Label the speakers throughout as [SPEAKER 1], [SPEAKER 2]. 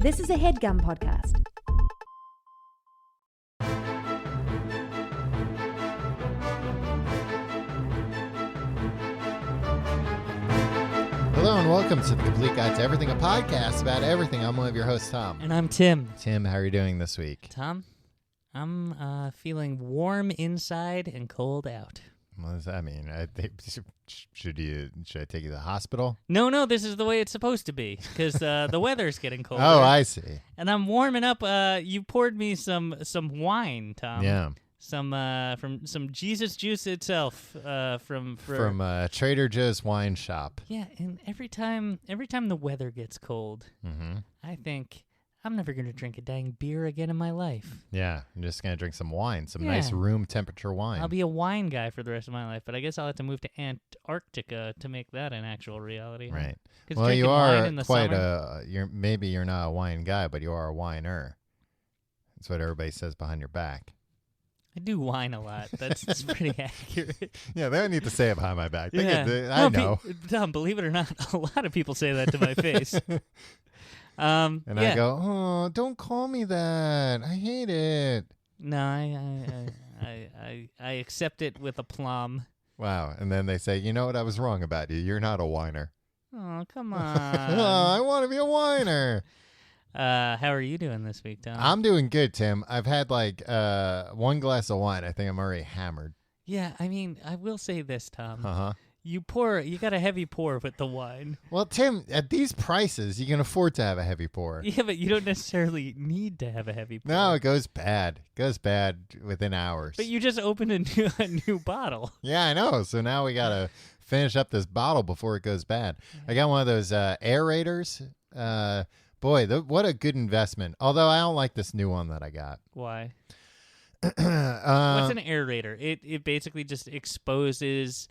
[SPEAKER 1] This is a HeadGum podcast.
[SPEAKER 2] Hello and welcome to The Complete Guide to Everything, a podcast about everything. I'm one of your hosts, Tom.
[SPEAKER 3] And I'm Tim.
[SPEAKER 2] Tim, how are you doing this week?
[SPEAKER 3] Tom, I'm feeling warm inside and cold out.
[SPEAKER 2] What does that mean? I think, should I take you to the hospital?
[SPEAKER 3] No, this is the way it's supposed to be because the weather's getting colder.
[SPEAKER 2] Oh, I see.
[SPEAKER 3] And I'm warming up. You poured me some wine, Tom.
[SPEAKER 2] Yeah.
[SPEAKER 3] From some Jesus juice itself. From
[SPEAKER 2] Trader Joe's wine shop.
[SPEAKER 3] Yeah, and every time the weather gets cold, I think I'm never gonna drink a dang beer again in my life.
[SPEAKER 2] Yeah, I'm just gonna drink some wine, some nice room temperature wine.
[SPEAKER 3] I'll be a wine guy for the rest of my life, but I guess I'll have to move to Antarctica to make that an actual reality.
[SPEAKER 2] Right.
[SPEAKER 3] Huh?
[SPEAKER 2] Well, you are quite
[SPEAKER 3] summer,
[SPEAKER 2] maybe you're not a wine guy, but you are a whiner. That's what everybody says behind your back.
[SPEAKER 3] I do whine a lot. That's pretty accurate.
[SPEAKER 2] Yeah, they don't need to say it behind my back.
[SPEAKER 3] Yeah.
[SPEAKER 2] I know.
[SPEAKER 3] Tom, believe it or not, a lot of people say that to my face.
[SPEAKER 2] I go, oh, don't call me that. I hate it.
[SPEAKER 3] No, I accept it with aplomb.
[SPEAKER 2] Wow. And then they say, you know what? I was wrong about you. You're not a whiner.
[SPEAKER 3] Oh, come on.
[SPEAKER 2] I want to be a whiner.
[SPEAKER 3] How are you doing this week, Tom?
[SPEAKER 2] I'm doing good, Tim. I've had like one glass of wine. I think I'm already hammered.
[SPEAKER 3] Yeah, I mean, I will say this, Tom.
[SPEAKER 2] Uh-huh.
[SPEAKER 3] You got a heavy pour with the wine.
[SPEAKER 2] Well, Tim, at these prices, you can afford to have a heavy pour.
[SPEAKER 3] Yeah, but you don't necessarily need to have a heavy pour.
[SPEAKER 2] No, it goes bad. It goes bad within hours.
[SPEAKER 3] But you just opened a new bottle.
[SPEAKER 2] Yeah, I know. So now we got to finish up this bottle before it goes bad. I got one of those aerators. Boy, what a good investment. Although I don't like this new one that I got.
[SPEAKER 3] Why? What's an aerator? It basically just exposes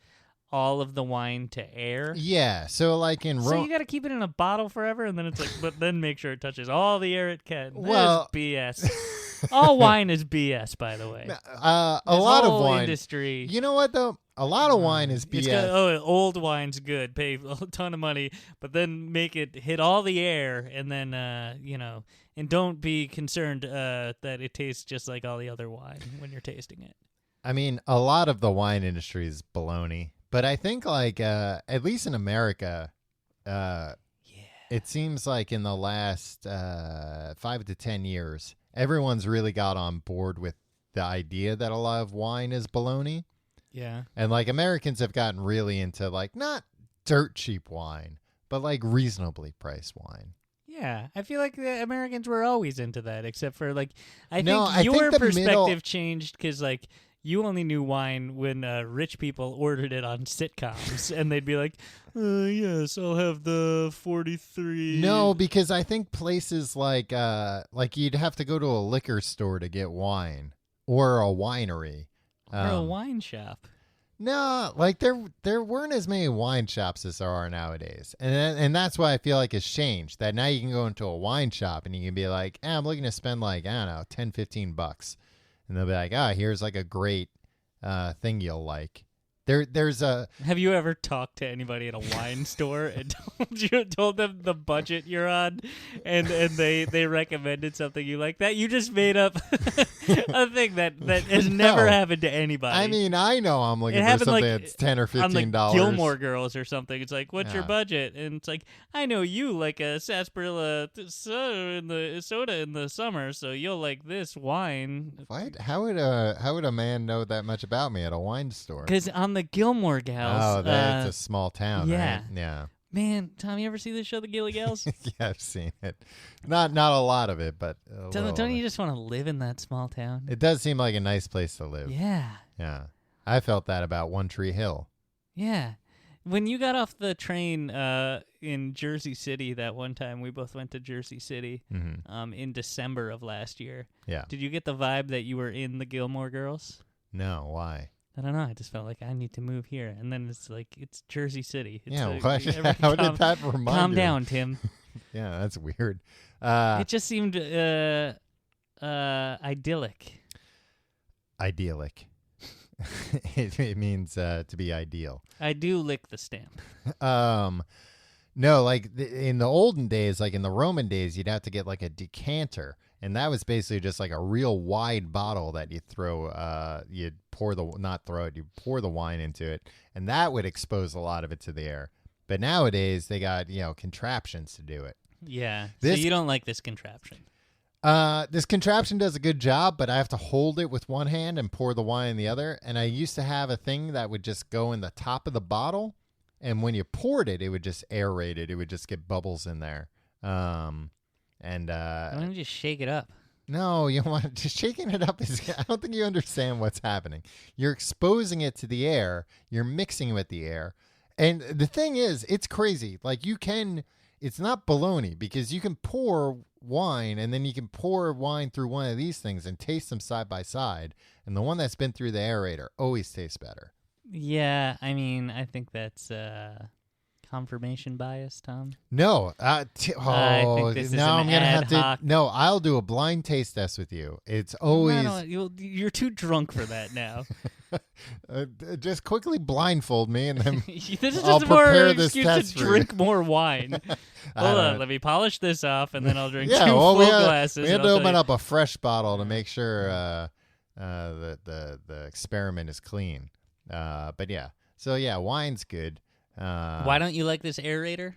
[SPEAKER 3] all of the wine to air.
[SPEAKER 2] Yeah, so like in
[SPEAKER 3] So you got to keep it in a bottle forever, and then it's like, but then make sure it touches all the air it can.
[SPEAKER 2] Well,
[SPEAKER 3] BS. All wine is BS, by the way.
[SPEAKER 2] A lot of wine.
[SPEAKER 3] Industry.
[SPEAKER 2] You know what though? A lot of wine is BS.
[SPEAKER 3] Old wine's good. Pay a ton of money, but then make it hit all the air, and then and don't be concerned that it tastes just like all the other wine when you're tasting it.
[SPEAKER 2] I mean, a lot of the wine industry is baloney, but I think like at least in America, it seems like in the last 5 to 10 years, everyone's really got on board with the idea that a lot of wine is baloney.
[SPEAKER 3] Yeah.
[SPEAKER 2] And like Americans have gotten really into like not dirt cheap wine, but like reasonably priced wine.
[SPEAKER 3] Yeah, I feel like the Americans were always into that, except for like I
[SPEAKER 2] No,
[SPEAKER 3] think
[SPEAKER 2] I
[SPEAKER 3] your
[SPEAKER 2] think the
[SPEAKER 3] perspective changed because like you only knew wine when rich people ordered it on sitcoms, and they'd be like, "Yes, I'll have the 43."
[SPEAKER 2] No, because I think places like you'd have to go to a liquor store to get wine or a winery.
[SPEAKER 3] Or a wine shop.
[SPEAKER 2] No, like there weren't as many wine shops as there are nowadays. And that's why I feel like it's changed. That now you can go into a wine shop and you can be like, I'm looking to spend like, I don't know, $10-15. And they'll be like, here's like a great thing you'll like.
[SPEAKER 3] Have you ever talked to anybody at a wine store and told them the budget you're on, and they recommended something you like? That you just made up a thing that has never happened to anybody.
[SPEAKER 2] I mean, I know I'm looking for something that's $10 or $15.
[SPEAKER 3] On like Gilmore Girls or something. It's like, what's your budget? And it's like, I know you like a sarsaparilla soda in the summer, so you'll like this wine.
[SPEAKER 2] What? How would a man know that much about me at a wine store?
[SPEAKER 3] Because on the Gilmore Gals.
[SPEAKER 2] Oh, that's a small town,
[SPEAKER 3] yeah.
[SPEAKER 2] right? Yeah.
[SPEAKER 3] Man, Tom, you ever see this show, The Gilly Gals?
[SPEAKER 2] Yeah, I've seen it. Not a lot of it, but
[SPEAKER 3] don't you just want to live in that small town?
[SPEAKER 2] It does seem like a nice place to live.
[SPEAKER 3] Yeah.
[SPEAKER 2] Yeah. I felt that about One Tree Hill.
[SPEAKER 3] Yeah. When you got off the train in Jersey City that one time, we both went to Jersey City in December of last year.
[SPEAKER 2] Yeah.
[SPEAKER 3] Did you get the vibe that you were in the Gilmore Girls?
[SPEAKER 2] No, why?
[SPEAKER 3] I don't know. I just felt like I need to move here. And then it's like, it's Jersey City. It's
[SPEAKER 2] what? How did that remind you?
[SPEAKER 3] Calm down, Tim.
[SPEAKER 2] Yeah, that's weird.
[SPEAKER 3] It just seemed idyllic.
[SPEAKER 2] Idyllic. It means to be ideal.
[SPEAKER 3] I do lick the stamp.
[SPEAKER 2] No, like in the olden days, like in the Roman days, you'd have to get like a decanter, and that was basically just like a real wide bottle that you throw. You'd pour the not throw it, you pour the wine into it, and that would expose a lot of it to the air. But nowadays, they got contraptions to do it.
[SPEAKER 3] Yeah. So you don't like this contraption?
[SPEAKER 2] This contraption does a good job, but I have to hold it with one hand and pour the wine in the other. And I used to have a thing that would just go in the top of the bottle. And when you poured it, it would just aerate it. It would just get bubbles in there. Why
[SPEAKER 3] don't you just shake it up?
[SPEAKER 2] No, you want just shaking it up is. I don't think you understand what's happening. You're exposing it to the air. You're mixing with the air, and the thing is, it's crazy. Like you can. It's not baloney because you can pour wine and then you can pour wine through one of these things and taste them side by side, and the one that's been through the aerator always tastes better.
[SPEAKER 3] Yeah, I mean, I think that's confirmation bias, Tom.
[SPEAKER 2] No,
[SPEAKER 3] I think this is
[SPEAKER 2] I'm gonna have
[SPEAKER 3] hoc.
[SPEAKER 2] to. No, I'll do a blind taste test with you. It's always
[SPEAKER 3] You're too drunk for that now.
[SPEAKER 2] just quickly blindfold me, and then
[SPEAKER 3] This is
[SPEAKER 2] I'll
[SPEAKER 3] just more
[SPEAKER 2] prepare
[SPEAKER 3] an
[SPEAKER 2] this
[SPEAKER 3] excuse
[SPEAKER 2] test
[SPEAKER 3] to
[SPEAKER 2] for
[SPEAKER 3] drink more wine. Hold on,
[SPEAKER 2] don't-
[SPEAKER 3] let me polish this off, and then I'll drink
[SPEAKER 2] Yeah,
[SPEAKER 3] two
[SPEAKER 2] well,
[SPEAKER 3] full glasses.
[SPEAKER 2] we had
[SPEAKER 3] and
[SPEAKER 2] to
[SPEAKER 3] I'll
[SPEAKER 2] open
[SPEAKER 3] tell you-
[SPEAKER 2] up a fresh bottle to make sure the experiment is clean. But yeah, so yeah, wine's good.
[SPEAKER 3] Why don't you like this aerator?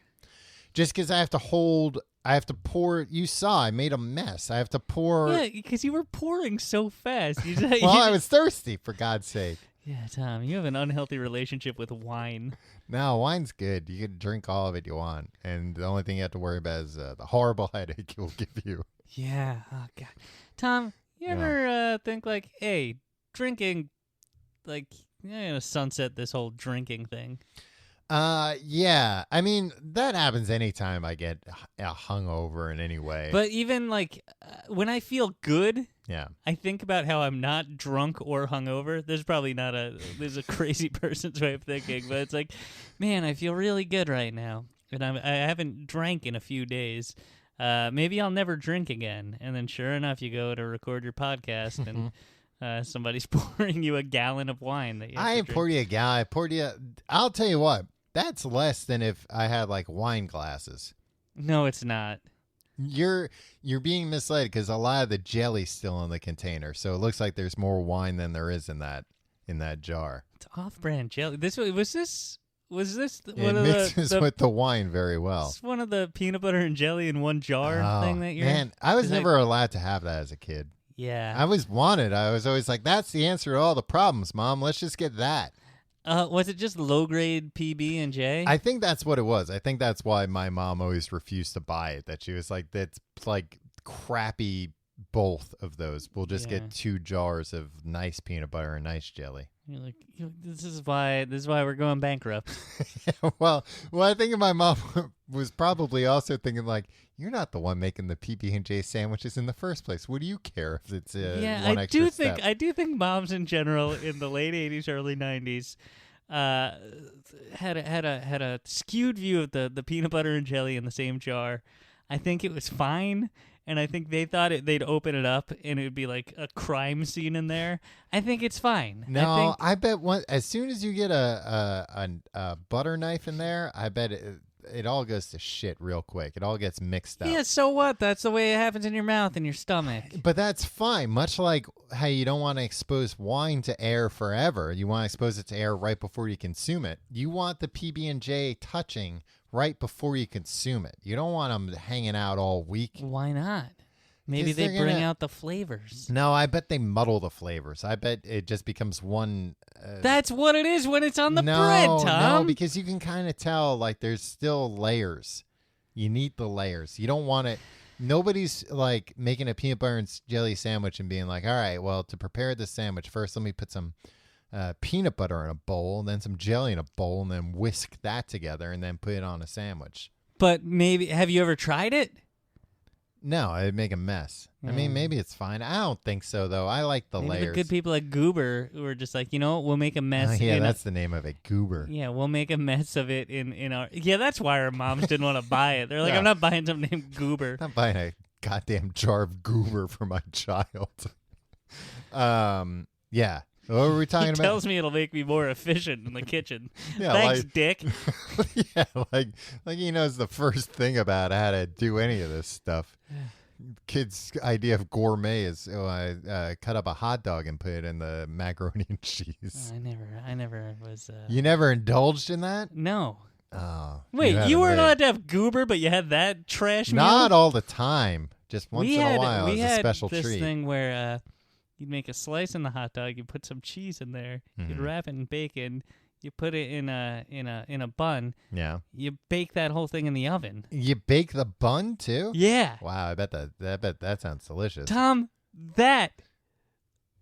[SPEAKER 2] Just because I have to pour. You saw I made a mess. I have to pour.
[SPEAKER 3] Yeah, because you were pouring so fast.
[SPEAKER 2] Well, I was thirsty, for God's sake.
[SPEAKER 3] Yeah, Tom, you have an unhealthy relationship with wine.
[SPEAKER 2] No, wine's good. You can drink all of it you want, and the only thing you have to worry about is the horrible headache it will give you.
[SPEAKER 3] Yeah. Oh God, Tom, you ever think like, hey, drinking, like, sunset this whole drinking thing?
[SPEAKER 2] Yeah. I mean, that happens anytime I get hungover in any way.
[SPEAKER 3] But even like when I feel good,
[SPEAKER 2] yeah.
[SPEAKER 3] I think about how I'm not drunk or hungover. There's probably not there's a crazy person's way of thinking, but it's like, man, I feel really good right now, and I haven't drank in a few days. Maybe I'll never drink again. And then sure enough, you go to record your podcast and somebody's pouring you a gallon of wine that you have
[SPEAKER 2] I
[SPEAKER 3] to
[SPEAKER 2] ain't
[SPEAKER 3] drink.
[SPEAKER 2] poured you a guy. I poured you. I'll tell you what. That's less than if I had like wine glasses.
[SPEAKER 3] No, it's not.
[SPEAKER 2] You're being misled because a lot of the jelly's still in the container, so it looks like there's more wine than there is in that jar.
[SPEAKER 3] It's off-brand jelly. Was this one
[SPEAKER 2] It
[SPEAKER 3] of
[SPEAKER 2] mixes
[SPEAKER 3] the
[SPEAKER 2] with the wine very well.
[SPEAKER 3] It's one of the peanut butter and jelly in one jar thing that you're.
[SPEAKER 2] Man, I was
[SPEAKER 3] 'cause
[SPEAKER 2] never allowed to have that as a kid.
[SPEAKER 3] Yeah.
[SPEAKER 2] I was wanted. I was always like, "That's the answer to all the problems, Mom. Let's just get that."
[SPEAKER 3] Was it just low grade PB and J?
[SPEAKER 2] I think that's what it was. I think that's why my mom always refused to buy it. That she was like, "That's like crappy. Both of those. We'll just get 2 jars of nice peanut butter and nice jelly."
[SPEAKER 3] You're like, this is why we're going bankrupt.
[SPEAKER 2] well, I think my mom was probably also thinking like, "You're not the one making the PB&J sandwiches in the first place. What do you care if it's one extra step?"
[SPEAKER 3] I do think moms in general in the late 80s, early 90s had a skewed view of the peanut butter and jelly in the same jar. I think it was fine. And I think they thought they'd open it up and it would be like a crime scene in there. I think it's fine.
[SPEAKER 2] No, I bet as soon as you get a butter knife in there, I bet it all goes to shit real quick. It all gets mixed up.
[SPEAKER 3] Yeah, so what? That's the way it happens in your mouth and your stomach.
[SPEAKER 2] But that's fine. Much like how you don't want to expose wine to air forever. You want to expose it to air right before you consume it. You want the PB&J touching right before you consume it. You don't want them hanging out all week.
[SPEAKER 3] Why not? Maybe they bring out the flavors.
[SPEAKER 2] No, I bet they muddle the flavors. I bet it just becomes one.
[SPEAKER 3] That's what it is when it's on the bread, Tom.
[SPEAKER 2] No, because you can kind of tell like there's still layers. You need the layers. You don't want it. Nobody's like making a peanut butter and jelly sandwich and being like, all right, well, to prepare this sandwich, first let me put some peanut butter in a bowl, and then some jelly in a bowl, and then whisk that together, and then put it on a sandwich.
[SPEAKER 3] But maybe, have you ever tried it?
[SPEAKER 2] No, it'd make a mess. I mean, maybe it's fine. I don't think so, though. I like the
[SPEAKER 3] Maybe
[SPEAKER 2] layers.
[SPEAKER 3] the good people at Goober who are just like, you know what, we'll make a mess.
[SPEAKER 2] Yeah, that's the name of it, Goober.
[SPEAKER 3] Yeah, we'll make a mess of it in our. Yeah, that's why our moms didn't want to buy it. They're like,
[SPEAKER 2] Yeah.
[SPEAKER 3] I'm not buying something named Goober.
[SPEAKER 2] I'm not buying a goddamn jar of Goober for my child. Yeah. What were we talking
[SPEAKER 3] He
[SPEAKER 2] about?
[SPEAKER 3] tells me it'll make me more efficient in the kitchen.
[SPEAKER 2] Yeah,
[SPEAKER 3] Thanks,
[SPEAKER 2] like-
[SPEAKER 3] Dick.
[SPEAKER 2] Yeah, like he knows the first thing about how to do any of this stuff. Kid's idea of gourmet is cut up a hot dog and put it in the macaroni and cheese.
[SPEAKER 3] I never was.
[SPEAKER 2] You never indulged in that?
[SPEAKER 3] No.
[SPEAKER 2] Oh,
[SPEAKER 3] Wait,
[SPEAKER 2] had
[SPEAKER 3] you
[SPEAKER 2] it
[SPEAKER 3] weren't
[SPEAKER 2] made.
[SPEAKER 3] allowed to have goober, but you had that trash meal?
[SPEAKER 2] Not all the time. Just once in a while
[SPEAKER 3] we
[SPEAKER 2] as a
[SPEAKER 3] had
[SPEAKER 2] special
[SPEAKER 3] this
[SPEAKER 2] treat.
[SPEAKER 3] thing where you'd make a slice in the hot dog, you put some cheese in there, you'd
[SPEAKER 2] Mhm.
[SPEAKER 3] wrap it in bacon, you put it in a bun,
[SPEAKER 2] Yeah.
[SPEAKER 3] you bake that whole thing in the oven.
[SPEAKER 2] You bake the bun too?
[SPEAKER 3] Yeah.
[SPEAKER 2] Wow, I bet that sounds delicious.
[SPEAKER 3] Tom,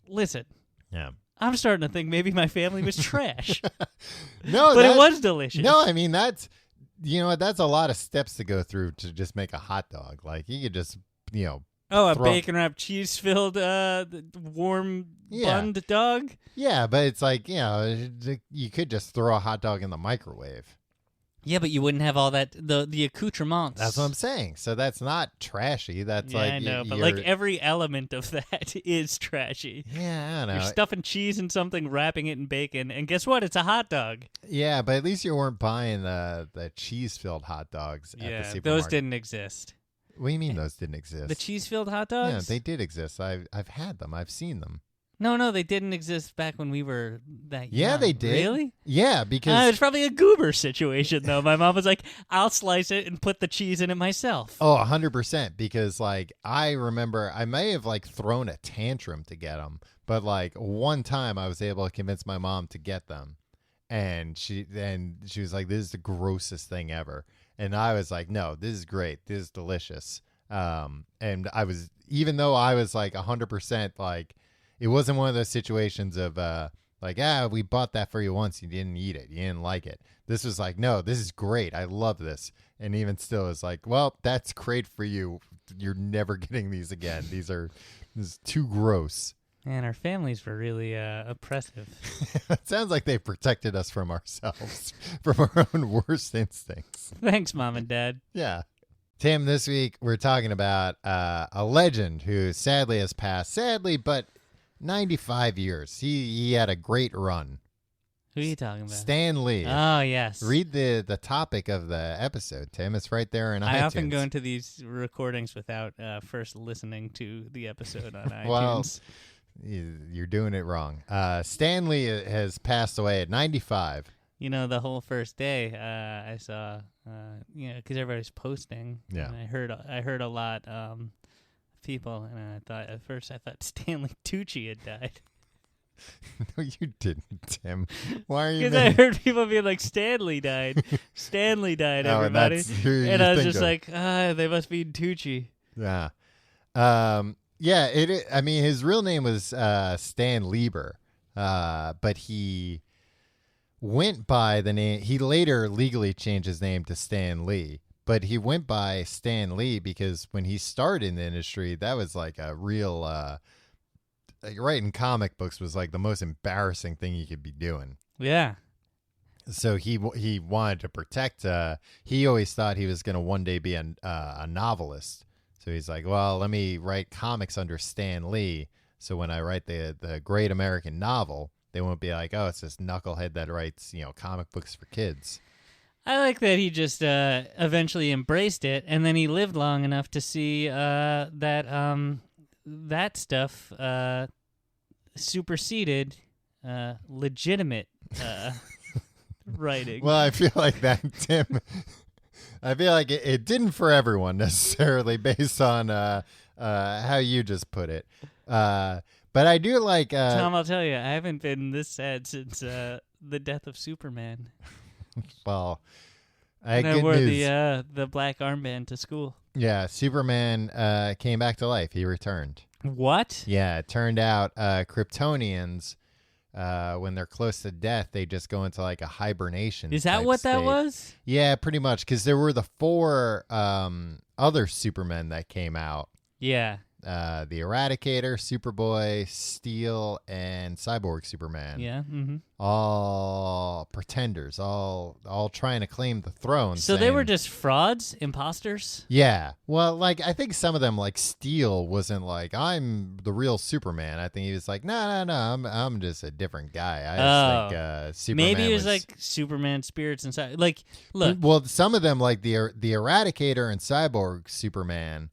[SPEAKER 3] listen,
[SPEAKER 2] Yeah.
[SPEAKER 3] I'm starting to think maybe my family was trash.
[SPEAKER 2] No,
[SPEAKER 3] But it was delicious.
[SPEAKER 2] No, I mean that's that's a lot of steps to go through to just make a hot dog. Like you could just
[SPEAKER 3] Oh, a
[SPEAKER 2] throw-
[SPEAKER 3] bacon wrapped cheese filled warm
[SPEAKER 2] Yeah.
[SPEAKER 3] bunned dog?
[SPEAKER 2] yeah, but it's like you could just throw a hot dog in the microwave.
[SPEAKER 3] Yeah, but you wouldn't have all that the accoutrements.
[SPEAKER 2] That's what I'm saying. So that's not trashy. That's
[SPEAKER 3] Yeah,
[SPEAKER 2] like
[SPEAKER 3] I know, but
[SPEAKER 2] you're-
[SPEAKER 3] like every element of that is trashy.
[SPEAKER 2] yeah, I don't know.
[SPEAKER 3] You're stuffing cheese in something, wrapping it in bacon, and guess what? It's a hot dog.
[SPEAKER 2] Yeah, but at least you weren't buying the cheese filled hot dogs at the
[SPEAKER 3] Yeah,
[SPEAKER 2] supermarket.
[SPEAKER 3] those didn't exist.
[SPEAKER 2] What do you mean those didn't exist?
[SPEAKER 3] The cheese filled hot
[SPEAKER 2] Yeah,
[SPEAKER 3] dogs?
[SPEAKER 2] they did exist. I've had them. I've seen them.
[SPEAKER 3] No, they didn't exist back when we were that young.
[SPEAKER 2] Yeah, they did.
[SPEAKER 3] Really?
[SPEAKER 2] Yeah, because
[SPEAKER 3] It's probably a goober situation, though. My mom was like, I'll slice it and put the cheese in it myself.
[SPEAKER 2] oh, 100%. Because like I remember, I may have like thrown a tantrum to get them, but like one time I was able to convince my mom to get them, and she was like, "This is the grossest thing ever," and I was like, "No, this is great. This is delicious." And I was, even though I was like 100%, like it wasn't one of those situations of like, we bought that for you once, you didn't eat it, you didn't like it. This was like, no, this is great, I love this. And even still, it's like, well, that's great for you. You're never getting these again. This is too gross.
[SPEAKER 3] Man, our families were really oppressive.
[SPEAKER 2] It sounds like they protected us from ourselves, from our own worst instincts.
[SPEAKER 3] Thanks, Mom and Dad.
[SPEAKER 2] Yeah. Tim, this week we're talking about a legend who sadly has passed. Sadly, but 95 years. He had a great run.
[SPEAKER 3] Who are you talking about?
[SPEAKER 2] Stan Lee.
[SPEAKER 3] Oh, yes.
[SPEAKER 2] Read the topic of the episode, Tim. It's right there in iTunes.
[SPEAKER 3] I often go into these recordings without first listening to the episode on iTunes.
[SPEAKER 2] Well, you're doing it wrong. Stan Lee has passed away at 95.
[SPEAKER 3] You know, the whole first day, I saw, because everybody's posting.
[SPEAKER 2] Yeah.
[SPEAKER 3] And I heard a lot of people, and at first I thought Stanley Tucci had died.
[SPEAKER 2] No, you didn't, Tim. Why are you?
[SPEAKER 3] Because I heard people being like, Stanley died. Stanley died,
[SPEAKER 2] Oh, and
[SPEAKER 3] everybody.
[SPEAKER 2] that's who you
[SPEAKER 3] And I was
[SPEAKER 2] think
[SPEAKER 3] just
[SPEAKER 2] of.
[SPEAKER 3] like, they must be Tucci.
[SPEAKER 2] Yeah. Yeah, I mean, his real name was Stan Lieber, but he went by the name. He later legally changed his name to Stan Lee, but he went by Stan Lee because when he started in the industry, that was like a real, like writing comic books was like the most embarrassing thing you could be doing.
[SPEAKER 3] Yeah.
[SPEAKER 2] So he wanted to protect. He always thought he was going to one day be a novelist. So he's like, well, let me write comics under Stan Lee. So when I write the great American novel, they won't be like, oh, it's this knucklehead that writes, comic books for kids.
[SPEAKER 3] I like that he just eventually embraced it, and then he lived long enough to see that stuff superseded legitimate writing.
[SPEAKER 2] Well, I feel like that, Tim. I feel like it didn't for everyone necessarily, based on how you just put it. But I do like
[SPEAKER 3] Tom, I'll tell you, I haven't been this sad since the death of Superman.
[SPEAKER 2] well,
[SPEAKER 3] And I
[SPEAKER 2] good
[SPEAKER 3] wore
[SPEAKER 2] news.
[SPEAKER 3] the black armband to school.
[SPEAKER 2] Yeah, Superman came back to life. He returned.
[SPEAKER 3] What?
[SPEAKER 2] Yeah, it turned out Kryptonians, when they're close to death, they just go into like a hibernation.
[SPEAKER 3] Is that
[SPEAKER 2] type
[SPEAKER 3] what that
[SPEAKER 2] state.
[SPEAKER 3] was?
[SPEAKER 2] Yeah, pretty much, because there were the 4 other Supermen that came out.
[SPEAKER 3] Yeah.
[SPEAKER 2] the Eradicator, Superboy, Steel, and Cyborg Superman.
[SPEAKER 3] Yeah. Mm-hmm.
[SPEAKER 2] All pretenders, all trying to claim the throne.
[SPEAKER 3] So they were just frauds, imposters?
[SPEAKER 2] Yeah. Well, like, I think some of them, like Steel, wasn't like, I'm the real Superman. I think he was like, no, I'm just a different guy. I just think Superman
[SPEAKER 3] maybe it was like Superman spirits inside. Like, look.
[SPEAKER 2] Well, some of them, like the Eradicator and Cyborg Superman,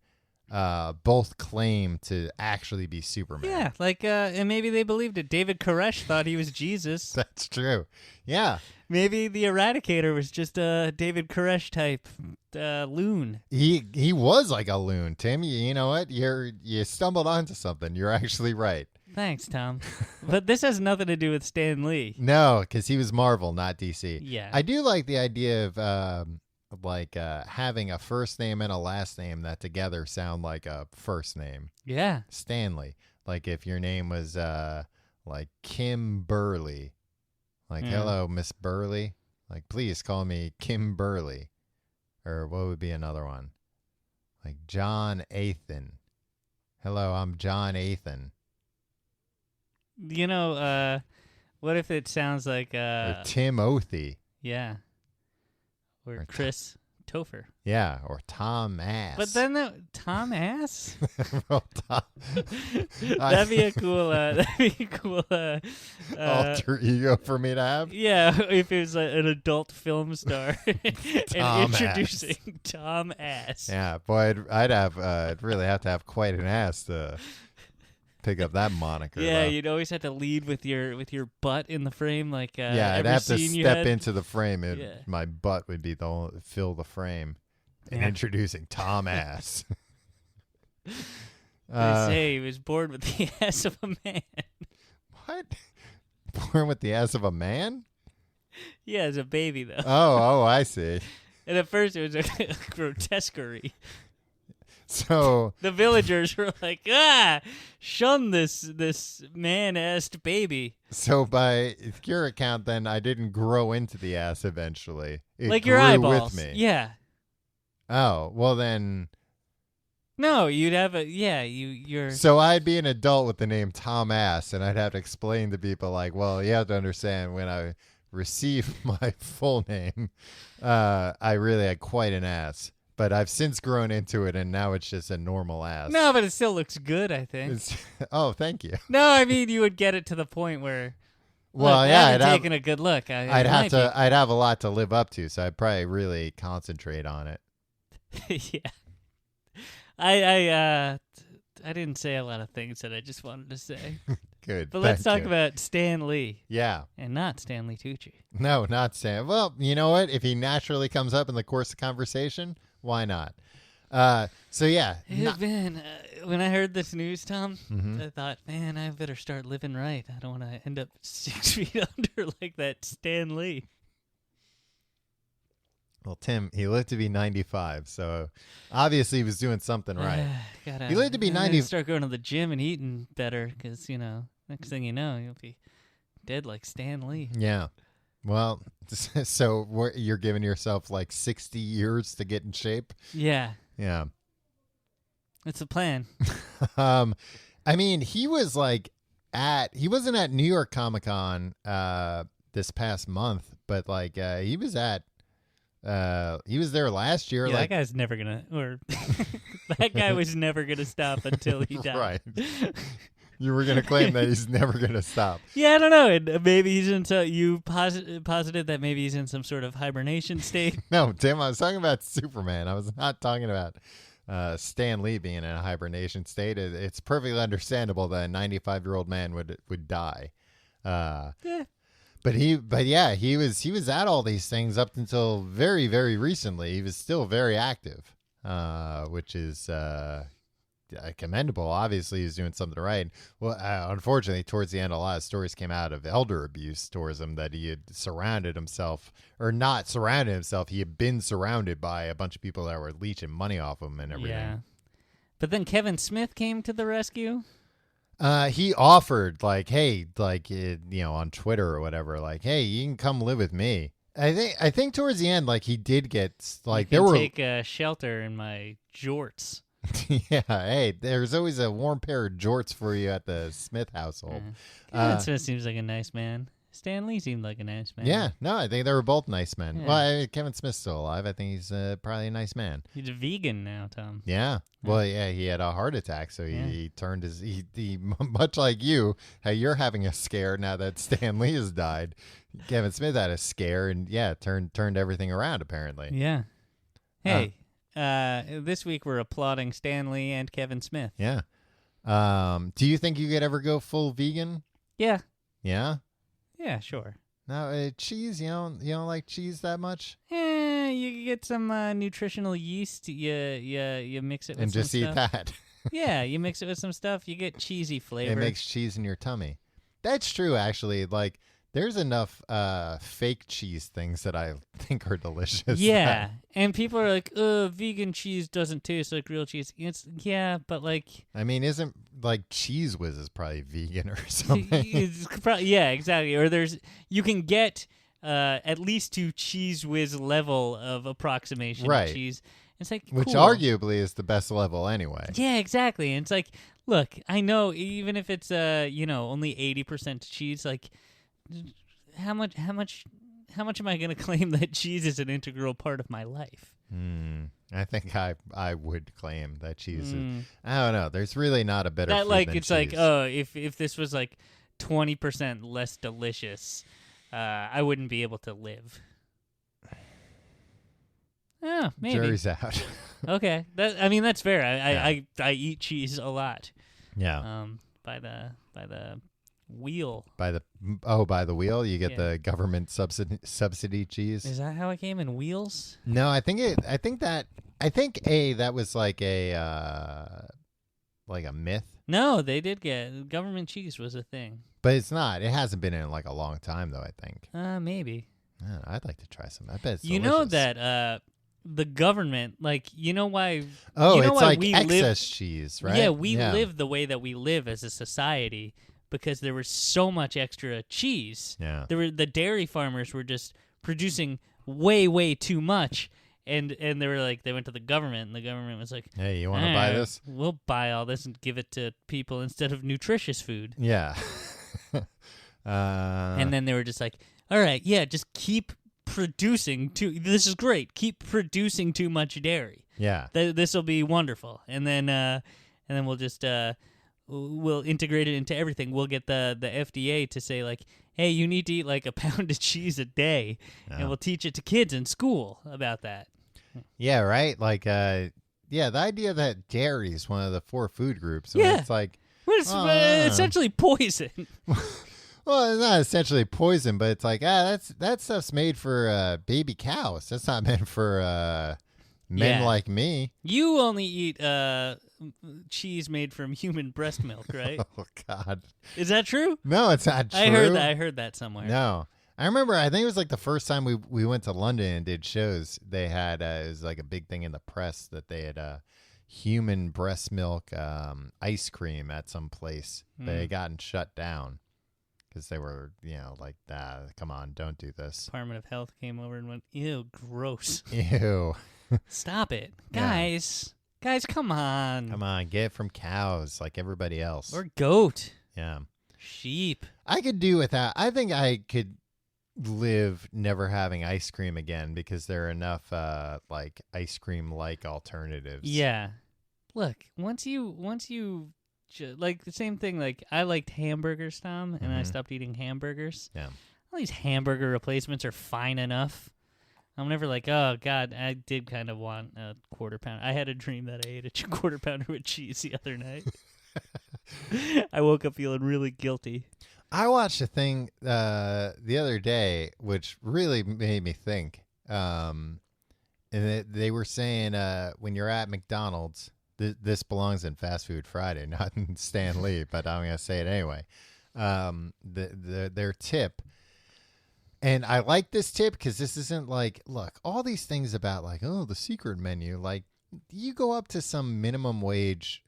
[SPEAKER 2] both claim to actually be Superman.
[SPEAKER 3] Yeah, like, and maybe they believed it. David Koresh thought he was Jesus.
[SPEAKER 2] That's true. Yeah.
[SPEAKER 3] Maybe the Eradicator was just a David Koresh type loon.
[SPEAKER 2] He was like a loon, Tim. You know what? You stumbled onto something. You're actually right.
[SPEAKER 3] Thanks, Tom. But this has nothing to do with Stan Lee.
[SPEAKER 2] No, because he was Marvel, not DC.
[SPEAKER 3] Yeah.
[SPEAKER 2] I do like the idea of having a first name and a last name that together sound like a first name.
[SPEAKER 3] Yeah.
[SPEAKER 2] Stanley. Like if your name was like Kim Burley. Like, hello, Miss Burley. Like, please call me Kim Burley. Or what would be another one? Like John Athan. Hello, I'm John Athan.
[SPEAKER 3] You know, what if it sounds like
[SPEAKER 2] or Timothy.
[SPEAKER 3] Yeah. Or Chris Topher.
[SPEAKER 2] Yeah, or Tom Ass.
[SPEAKER 3] But then Tom Ass?
[SPEAKER 2] Well, Tom.
[SPEAKER 3] That'd be a cool
[SPEAKER 2] alter ego for me to have.
[SPEAKER 3] Yeah, if it was an adult film star and
[SPEAKER 2] Tom
[SPEAKER 3] introducing
[SPEAKER 2] Ass.
[SPEAKER 3] Tom Ass.
[SPEAKER 2] Yeah, boy, I'd really have to have quite an ass to pick up that moniker.
[SPEAKER 3] Yeah,
[SPEAKER 2] though.
[SPEAKER 3] you'd always have to lead with your butt in the frame, like
[SPEAKER 2] yeah, I'd
[SPEAKER 3] every
[SPEAKER 2] have to
[SPEAKER 3] scene
[SPEAKER 2] step into the frame.
[SPEAKER 3] Yeah.
[SPEAKER 2] My butt would be fill the frame. And
[SPEAKER 3] Yeah.
[SPEAKER 2] introducing Tom Ass.
[SPEAKER 3] They say he was born with the ass of a man.
[SPEAKER 2] What? Born with the ass of a man?
[SPEAKER 3] Yeah, as a baby though.
[SPEAKER 2] Oh, I see.
[SPEAKER 3] And at first it was a grotesquerie.
[SPEAKER 2] So
[SPEAKER 3] The villagers were like, shun this man-assed baby.
[SPEAKER 2] So by your account, then I didn't grow into the ass eventually. It
[SPEAKER 3] Like
[SPEAKER 2] grew
[SPEAKER 3] your eyeballs.
[SPEAKER 2] with me.
[SPEAKER 3] Yeah.
[SPEAKER 2] Oh, well then.
[SPEAKER 3] No, you'd have you're.
[SPEAKER 2] So I'd be an adult with the name Tom Ass, and I'd have to explain to people like, well, you have to understand when I received my full name, I really had quite an ass. But I've since grown into it, and now it's just a normal ass.
[SPEAKER 3] No, but it still looks good, I think.
[SPEAKER 2] Oh, thank you.
[SPEAKER 3] No, I mean you would get it to the point where.
[SPEAKER 2] Well,
[SPEAKER 3] look,
[SPEAKER 2] yeah,
[SPEAKER 3] I haven't taken a good look.
[SPEAKER 2] I'd have a lot to live up to, so I'd probably really concentrate on it.
[SPEAKER 3] Yeah. I didn't say a lot of things that I just wanted to say.
[SPEAKER 2] Good.
[SPEAKER 3] But let's
[SPEAKER 2] thank
[SPEAKER 3] talk
[SPEAKER 2] you.
[SPEAKER 3] about Stan Lee.
[SPEAKER 2] Yeah.
[SPEAKER 3] And not Stanley Tucci.
[SPEAKER 2] No, not Stan. Well, you know what? If he naturally comes up in the course of conversation, why not? So yeah.
[SPEAKER 3] Man, when I heard this news, Tom,
[SPEAKER 2] Mhm.
[SPEAKER 3] I thought, man, I better start living right. I don't want to end up 6 feet under like that Stan Lee.
[SPEAKER 2] Well, Tim, he lived to be 95, so obviously he was doing something right. He lived to be 90.
[SPEAKER 3] Start going to the gym and eating better because, next thing you know, you'll be dead like Stan Lee.
[SPEAKER 2] Yeah. Well, so you're giving yourself like 60 years to get in shape?
[SPEAKER 3] Yeah.
[SPEAKER 2] Yeah.
[SPEAKER 3] It's a plan.
[SPEAKER 2] I mean, he was he wasn't at New York Comic Con this past month, but he was there last year.
[SPEAKER 3] Yeah, that guy's never gonna, that guy was never gonna stop until he died.
[SPEAKER 2] Right. You were gonna claim that he's never gonna stop.
[SPEAKER 3] Yeah, I don't know. And maybe he's you posited that maybe he's in some sort of hibernation state.
[SPEAKER 2] No, Tim, I was talking about Superman. I was not talking about Stan Lee being in a hibernation state. It's perfectly understandable that a 95-year-old man would die.
[SPEAKER 3] Yeah.
[SPEAKER 2] But he was at all these things up until very, very recently. He was still very active, which is commendable. Obviously, he's doing something right. Well, unfortunately, towards the end, a lot of stories came out of elder abuse towards him, that he had surrounded himself, or not surrounded himself. He had been surrounded by a bunch of people that were leeching money off him and everything.
[SPEAKER 3] Yeah. But then Kevin Smith came to the rescue.
[SPEAKER 2] He offered, hey, on Twitter or whatever, hey, you can come live with me. I think towards the end, he did get
[SPEAKER 3] you
[SPEAKER 2] there were
[SPEAKER 3] take shelter in my jorts.
[SPEAKER 2] Yeah, hey, there's always a warm pair of jorts for you at the Smith household.
[SPEAKER 3] Kevin Smith seems like a nice man. Stan Lee seemed like a nice man.
[SPEAKER 2] Yeah, no, I think they were both nice men.
[SPEAKER 3] Yeah.
[SPEAKER 2] Well, Kevin Smith's still alive. I think he's probably a nice man.
[SPEAKER 3] He's a vegan now, Tom.
[SPEAKER 2] Yeah. Well, yeah, he had a heart attack, so
[SPEAKER 3] Yeah.
[SPEAKER 2] he turned he much like you, how you're having a scare now that Stan Lee has died. Kevin Smith had a scare and turned everything around apparently.
[SPEAKER 3] Yeah. Hey, this week we're applauding Stan Lee and Kevin Smith.
[SPEAKER 2] Yeah. Do you think you could ever go full vegan?
[SPEAKER 3] Yeah.
[SPEAKER 2] Yeah.
[SPEAKER 3] Yeah, sure.
[SPEAKER 2] No, cheese. You don't like cheese that much,
[SPEAKER 3] You get some nutritional yeast. You mix it with
[SPEAKER 2] and
[SPEAKER 3] some
[SPEAKER 2] just eat
[SPEAKER 3] stuff.
[SPEAKER 2] that.
[SPEAKER 3] Yeah, you mix it with some stuff. You get cheesy flavor.
[SPEAKER 2] It makes cheese in your tummy. That's true, actually. Like, there's enough fake cheese things that I think are delicious.
[SPEAKER 3] Yeah, and people are like, vegan cheese doesn't taste like real cheese. But like,
[SPEAKER 2] I mean, isn't like Cheese Whiz is probably vegan or something?
[SPEAKER 3] yeah, exactly. Or you can get at least to Cheese Whiz level of approximation
[SPEAKER 2] Right.
[SPEAKER 3] of cheese. It's like,
[SPEAKER 2] Which
[SPEAKER 3] cool.
[SPEAKER 2] arguably is the best level anyway.
[SPEAKER 3] Yeah, exactly. And it's like, look, I know even if it's only 80% cheese, like how much am I going to claim that cheese is an integral part of my life?
[SPEAKER 2] I think I would claim that cheese is. I don't know. There's really not a better
[SPEAKER 3] That
[SPEAKER 2] food
[SPEAKER 3] like
[SPEAKER 2] than
[SPEAKER 3] it's
[SPEAKER 2] cheese.
[SPEAKER 3] like, oh, if this was like 20% less delicious, I wouldn't be able to live. Oh, maybe.
[SPEAKER 2] Jury's out.
[SPEAKER 3] Okay, that's fair. I eat cheese a lot.
[SPEAKER 2] Yeah.
[SPEAKER 3] By the wheel.
[SPEAKER 2] By the wheel, you get the government subsidy cheese.
[SPEAKER 3] Is that how it came in wheels?
[SPEAKER 2] No, I think that was like a myth.
[SPEAKER 3] No, they did get government cheese was a thing.
[SPEAKER 2] But it's not. It hasn't been in like a long time though, I think.
[SPEAKER 3] Maybe.
[SPEAKER 2] I don't know, I'd like to try some. I bet it's
[SPEAKER 3] You know
[SPEAKER 2] delicious.
[SPEAKER 3] that the government, like, you know why?
[SPEAKER 2] Oh,
[SPEAKER 3] you know
[SPEAKER 2] it's
[SPEAKER 3] why
[SPEAKER 2] like
[SPEAKER 3] we
[SPEAKER 2] excess cheese, right?
[SPEAKER 3] Yeah, we live the way that we live as a society because there was so much extra cheese.
[SPEAKER 2] Yeah.
[SPEAKER 3] The dairy farmers were just producing way too much, and they were like, they went to the government, and the government was like,
[SPEAKER 2] Hey, you want to buy this?
[SPEAKER 3] We'll buy all this and give it to people instead of nutritious food.
[SPEAKER 2] Yeah.
[SPEAKER 3] And then they were just like, all right, yeah, just keep producing this is great. Keep producing too much dairy.
[SPEAKER 2] Yeah.
[SPEAKER 3] This will be wonderful. And then we'll just we'll integrate it into everything. We'll get the FDA to say like, hey, you need to eat like a pound of cheese a day, and we'll teach it to kids in school about that.
[SPEAKER 2] Yeah, right? Like the idea that dairy is one of the 4 food groups.
[SPEAKER 3] Yeah.
[SPEAKER 2] It's like
[SPEAKER 3] It's essentially poison.
[SPEAKER 2] well, it's not essentially poison, but it's like, that stuff's made for baby cows. That's not meant for men like me.
[SPEAKER 3] You only eat cheese made from human breast milk, right?
[SPEAKER 2] Oh, God.
[SPEAKER 3] Is that true?
[SPEAKER 2] No, it's not true.
[SPEAKER 3] I heard that somewhere.
[SPEAKER 2] No. I remember, I think it was like the first time we went to London and did shows, they had, it was like a big thing in the press that they had human breast milk ice cream at some place. They had gotten shut down because they were, like, come on, don't do this.
[SPEAKER 3] Department of Health came over and went, ew, gross.
[SPEAKER 2] Ew.
[SPEAKER 3] Stop it.
[SPEAKER 2] Yeah.
[SPEAKER 3] Guys, come on.
[SPEAKER 2] Come on, get it from cows like everybody else.
[SPEAKER 3] Or goat.
[SPEAKER 2] Yeah.
[SPEAKER 3] Sheep.
[SPEAKER 2] I could do without. I think I could live never having ice cream again because there are enough like ice cream like alternatives.
[SPEAKER 3] Yeah. Look, once you like the same thing, like I liked hamburgers, Tom, and I stopped eating hamburgers.
[SPEAKER 2] Yeah.
[SPEAKER 3] All these hamburger replacements are fine enough. I'm never like, oh, God, I did kind of want a quarter pounder. I had a dream that I ate a quarter pounder with cheese the other night. I woke up feeling really guilty.
[SPEAKER 2] I watched a thing the other day which really made me think. And they were saying when you're at McDonald's, this belongs in Fast Food Friday, not in Stan Lee, but I'm going to say it anyway. Their tip. And I like this tip because this isn't like, look, all these things about like, oh, the secret menu. Like, you go up to some minimum wage,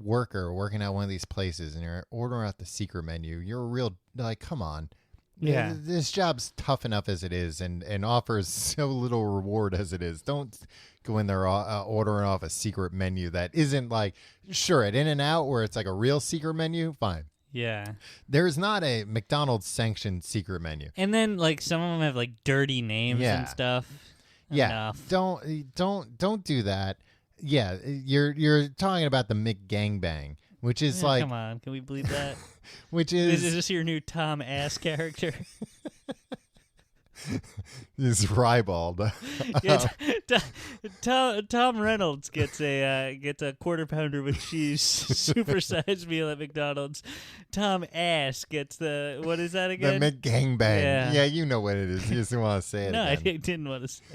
[SPEAKER 2] worker working at one of these places and you're ordering out the secret menu. You're a real, like, come on.
[SPEAKER 3] Yeah.
[SPEAKER 2] This job's tough enough as it is and offers so little reward as it is. Don't go in there ordering off a secret menu that isn't like, sure, at In-N-Out where it's like a real secret menu, fine.
[SPEAKER 3] Yeah.
[SPEAKER 2] There's not a McDonald's sanctioned secret menu.
[SPEAKER 3] And then like some of them have like dirty names and stuff.
[SPEAKER 2] Yeah. Don't do that. Yeah, you're talking about the McGangbang, which is like,
[SPEAKER 3] come on, can we believe that?
[SPEAKER 2] Which is
[SPEAKER 3] this your new Tom Ass character?
[SPEAKER 2] Is ribald.
[SPEAKER 3] Yeah, Tom Reynolds gets a quarter pounder with cheese, supersized meal at McDonald's. Tom Ass gets what is that again?
[SPEAKER 2] The McGangbang.
[SPEAKER 3] Yeah,
[SPEAKER 2] you know what it is. You just want to say it.
[SPEAKER 3] No,
[SPEAKER 2] again.
[SPEAKER 3] I didn't want to say.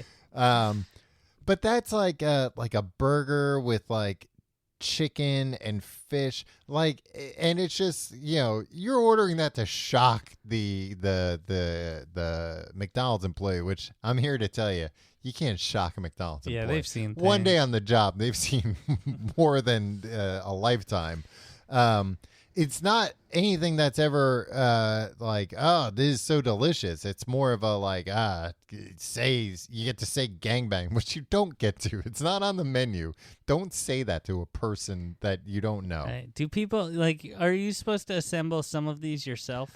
[SPEAKER 2] But that's like a burger with like chicken and fish, like, and it's just, you're ordering that to shock the McDonald's employee, which I'm here to tell you can't shock a McDonald's employee.
[SPEAKER 3] Yeah, they've seen things.
[SPEAKER 2] One day on the job, they've seen more than a lifetime. It's not anything that's ever like, oh, this is so delicious. It's more of a like, you get to say gangbang, which you don't get to. It's not on the menu. Don't say that to a person that you don't know.
[SPEAKER 3] Do people are you supposed to assemble some of these yourself?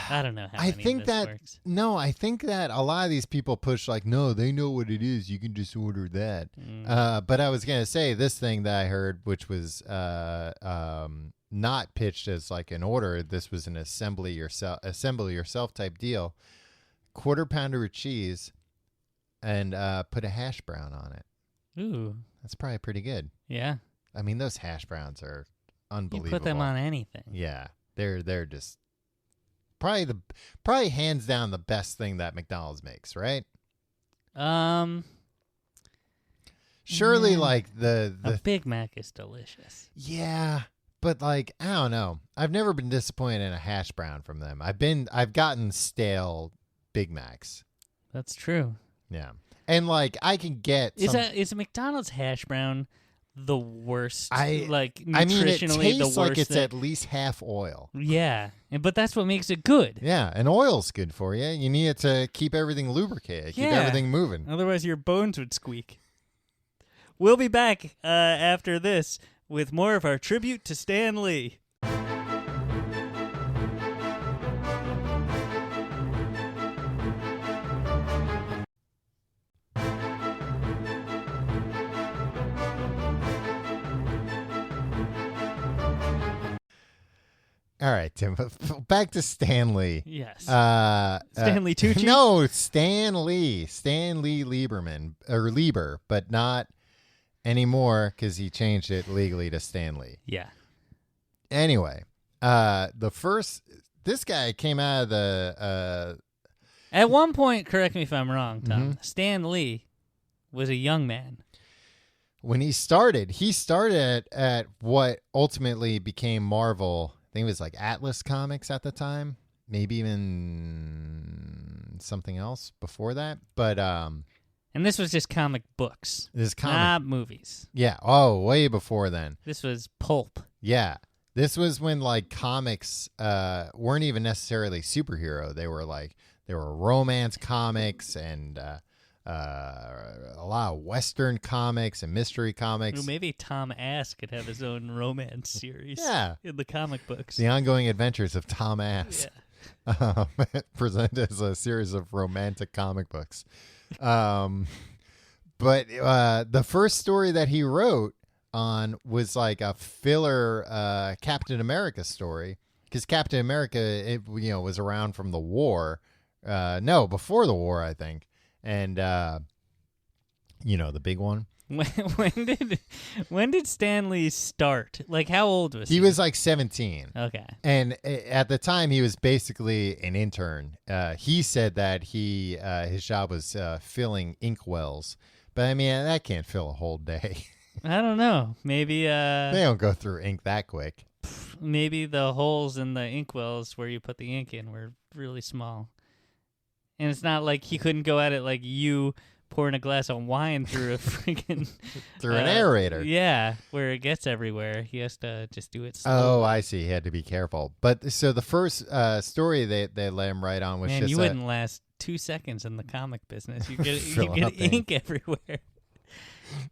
[SPEAKER 3] I don't know how
[SPEAKER 2] I think that
[SPEAKER 3] works.
[SPEAKER 2] No, I think that a lot of these people push like, no, they know what it is. You can just order that. But I was gonna say this thing that I heard, which was not pitched as like an order. This was an assemble yourself type deal. Quarter pounder with cheese, and put a hash brown on it.
[SPEAKER 3] Ooh,
[SPEAKER 2] that's probably pretty good.
[SPEAKER 3] Yeah,
[SPEAKER 2] I mean those hash browns are unbelievable.
[SPEAKER 3] You put them on anything.
[SPEAKER 2] Yeah, they're just. Probably hands down the best thing that McDonald's makes, right? Surely, like the
[SPEAKER 3] Big Mac is delicious.
[SPEAKER 2] Yeah, but like I don't know. I've never been disappointed in a hash brown from them. I've gotten stale Big Macs.
[SPEAKER 3] That's true.
[SPEAKER 2] Yeah, and like I can get
[SPEAKER 3] is a McDonald's hash brown the worst? Nutritionally,
[SPEAKER 2] I mean, it tastes
[SPEAKER 3] the worst
[SPEAKER 2] like it's
[SPEAKER 3] thing.
[SPEAKER 2] at least half oil.
[SPEAKER 3] Yeah, but that's what makes it good.
[SPEAKER 2] Yeah, and oil's good for you. You need it to keep everything lubricated, keep everything moving.
[SPEAKER 3] Otherwise, your bones would squeak. We'll be back after this with more of our tribute to Stan Lee.
[SPEAKER 2] All right, Tim. Back to Stan Lee.
[SPEAKER 3] Yes. Stanley Tucci?
[SPEAKER 2] No, Stan Lee. Stan Lee Lieberman or Lieber, but not anymore because he changed it legally to Stan Lee.
[SPEAKER 3] Yeah.
[SPEAKER 2] Anyway, this guy came out of the.
[SPEAKER 3] At one point, correct me if I'm wrong, Tom. Stan Lee was a young man.
[SPEAKER 2] When he started at what ultimately became Marvel. I think it was like Atlas Comics at the time, maybe even something else before that. But
[SPEAKER 3] and this was just comic books, not movies.
[SPEAKER 2] Yeah. Oh, way before then.
[SPEAKER 3] This was pulp.
[SPEAKER 2] Yeah. This was when like comics weren't even necessarily superhero. They were romance comics and a lot of Western comics and mystery comics.
[SPEAKER 3] Well, maybe Tom Ass could have his own romance series.
[SPEAKER 2] Yeah.
[SPEAKER 3] In the comic books.
[SPEAKER 2] The Ongoing Adventures of Tom Ass.
[SPEAKER 3] Yeah.
[SPEAKER 2] Presented as a series of romantic comic books. But the first story that he wrote on was like a filler Captain America story. Because Captain America, was around from the war. Before the war, I think. And, the big one.
[SPEAKER 3] When did Stan Lee start? Like, how old was he?
[SPEAKER 2] He was like 17.
[SPEAKER 3] Okay.
[SPEAKER 2] And at the time, he was basically an intern. He said that his job was filling inkwells. But, I mean, that can't fill a whole day.
[SPEAKER 3] I don't know. Maybe...
[SPEAKER 2] they don't go through ink that quick.
[SPEAKER 3] Maybe the holes in the inkwells where you put the ink in were really small. And it's not like he couldn't go at it like you pouring a glass of wine through a freaking
[SPEAKER 2] through an aerator.
[SPEAKER 3] Yeah, where it gets everywhere. He has to just do it slowly.
[SPEAKER 2] Oh, I see. He had to be careful. But so the first story they let him write on was
[SPEAKER 3] Man,
[SPEAKER 2] just
[SPEAKER 3] you wouldn't last 2 seconds in the comic business. You get
[SPEAKER 2] Fill
[SPEAKER 3] you
[SPEAKER 2] up
[SPEAKER 3] get ink everywhere.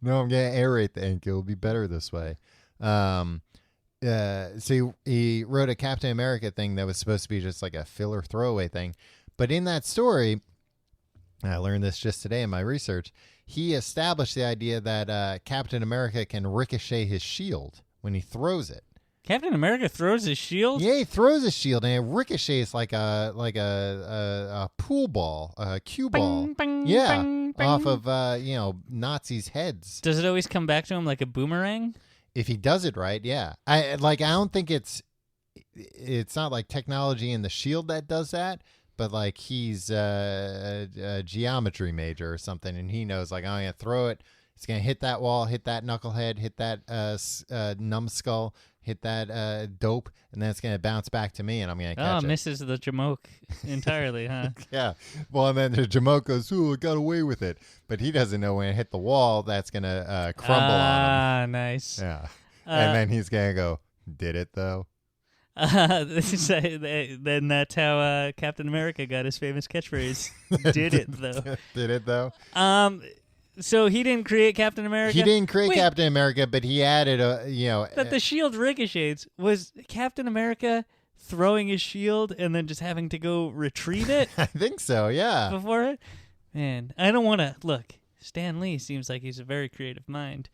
[SPEAKER 2] No, I'm gonna aerate the ink. It'll be better this way. So he wrote a Captain America thing that was supposed to be just like a filler throwaway thing, but in that story, I learned this just today in my research. He established the idea that Captain America can ricochet his shield when he throws it.
[SPEAKER 3] Captain America throws his shield?
[SPEAKER 2] Yeah, he throws his shield and it ricochets like a pool ball, a cue ball.
[SPEAKER 3] Bing,
[SPEAKER 2] Yeah,
[SPEAKER 3] bing, bing.
[SPEAKER 2] off of Nazis' heads.
[SPEAKER 3] Does it always come back to him like a boomerang?
[SPEAKER 2] If he does it right, yeah. I don't think it's not like technology in the shield that does that, but like he's a geometry major or something, and he knows like I'm gonna throw it. It's gonna hit that wall, hit that knucklehead, hit that numbskull, hit that dope, and then it's gonna bounce back to me, and I'm gonna catch it.
[SPEAKER 3] Misses the jamoke entirely, huh?
[SPEAKER 2] Yeah. Well, and then the jamoke goes, "Ooh, I got away with it," but he doesn't know when it hit the wall, that's gonna crumble on him.
[SPEAKER 3] Ah, nice.
[SPEAKER 2] Yeah. And then he's gonna go, "Did it though?"
[SPEAKER 3] Then that's how Captain America got his famous catchphrase. Did it though?
[SPEAKER 2] Did it though?
[SPEAKER 3] So he didn't create Captain America?
[SPEAKER 2] He didn't create
[SPEAKER 3] Wait,
[SPEAKER 2] Captain America, but he added
[SPEAKER 3] that the shield ricochets. Was Captain America throwing his shield and then just having to go retrieve it?
[SPEAKER 2] I think so, yeah.
[SPEAKER 3] Before it? Man, I don't want to... Look, Stan Lee seems like he's a very creative mind.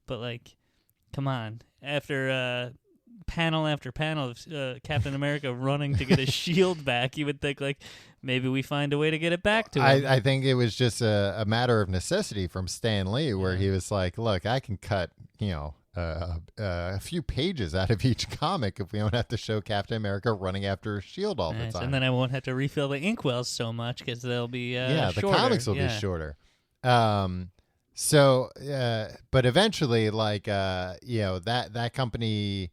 [SPEAKER 3] But, like, come on. After panel after panel of Captain America running to get his shield back, you would think, like, maybe we find a way to get it back to him.
[SPEAKER 2] I think it was just a matter of necessity from Stan Lee, where he was like, look, I can cut, a few pages out of each comic if we don't have to show Captain America running after a shield all the time.
[SPEAKER 3] And then I won't have to refill the inkwells so much because they'll be
[SPEAKER 2] the
[SPEAKER 3] shorter.
[SPEAKER 2] comics will be shorter. But eventually, like, that company,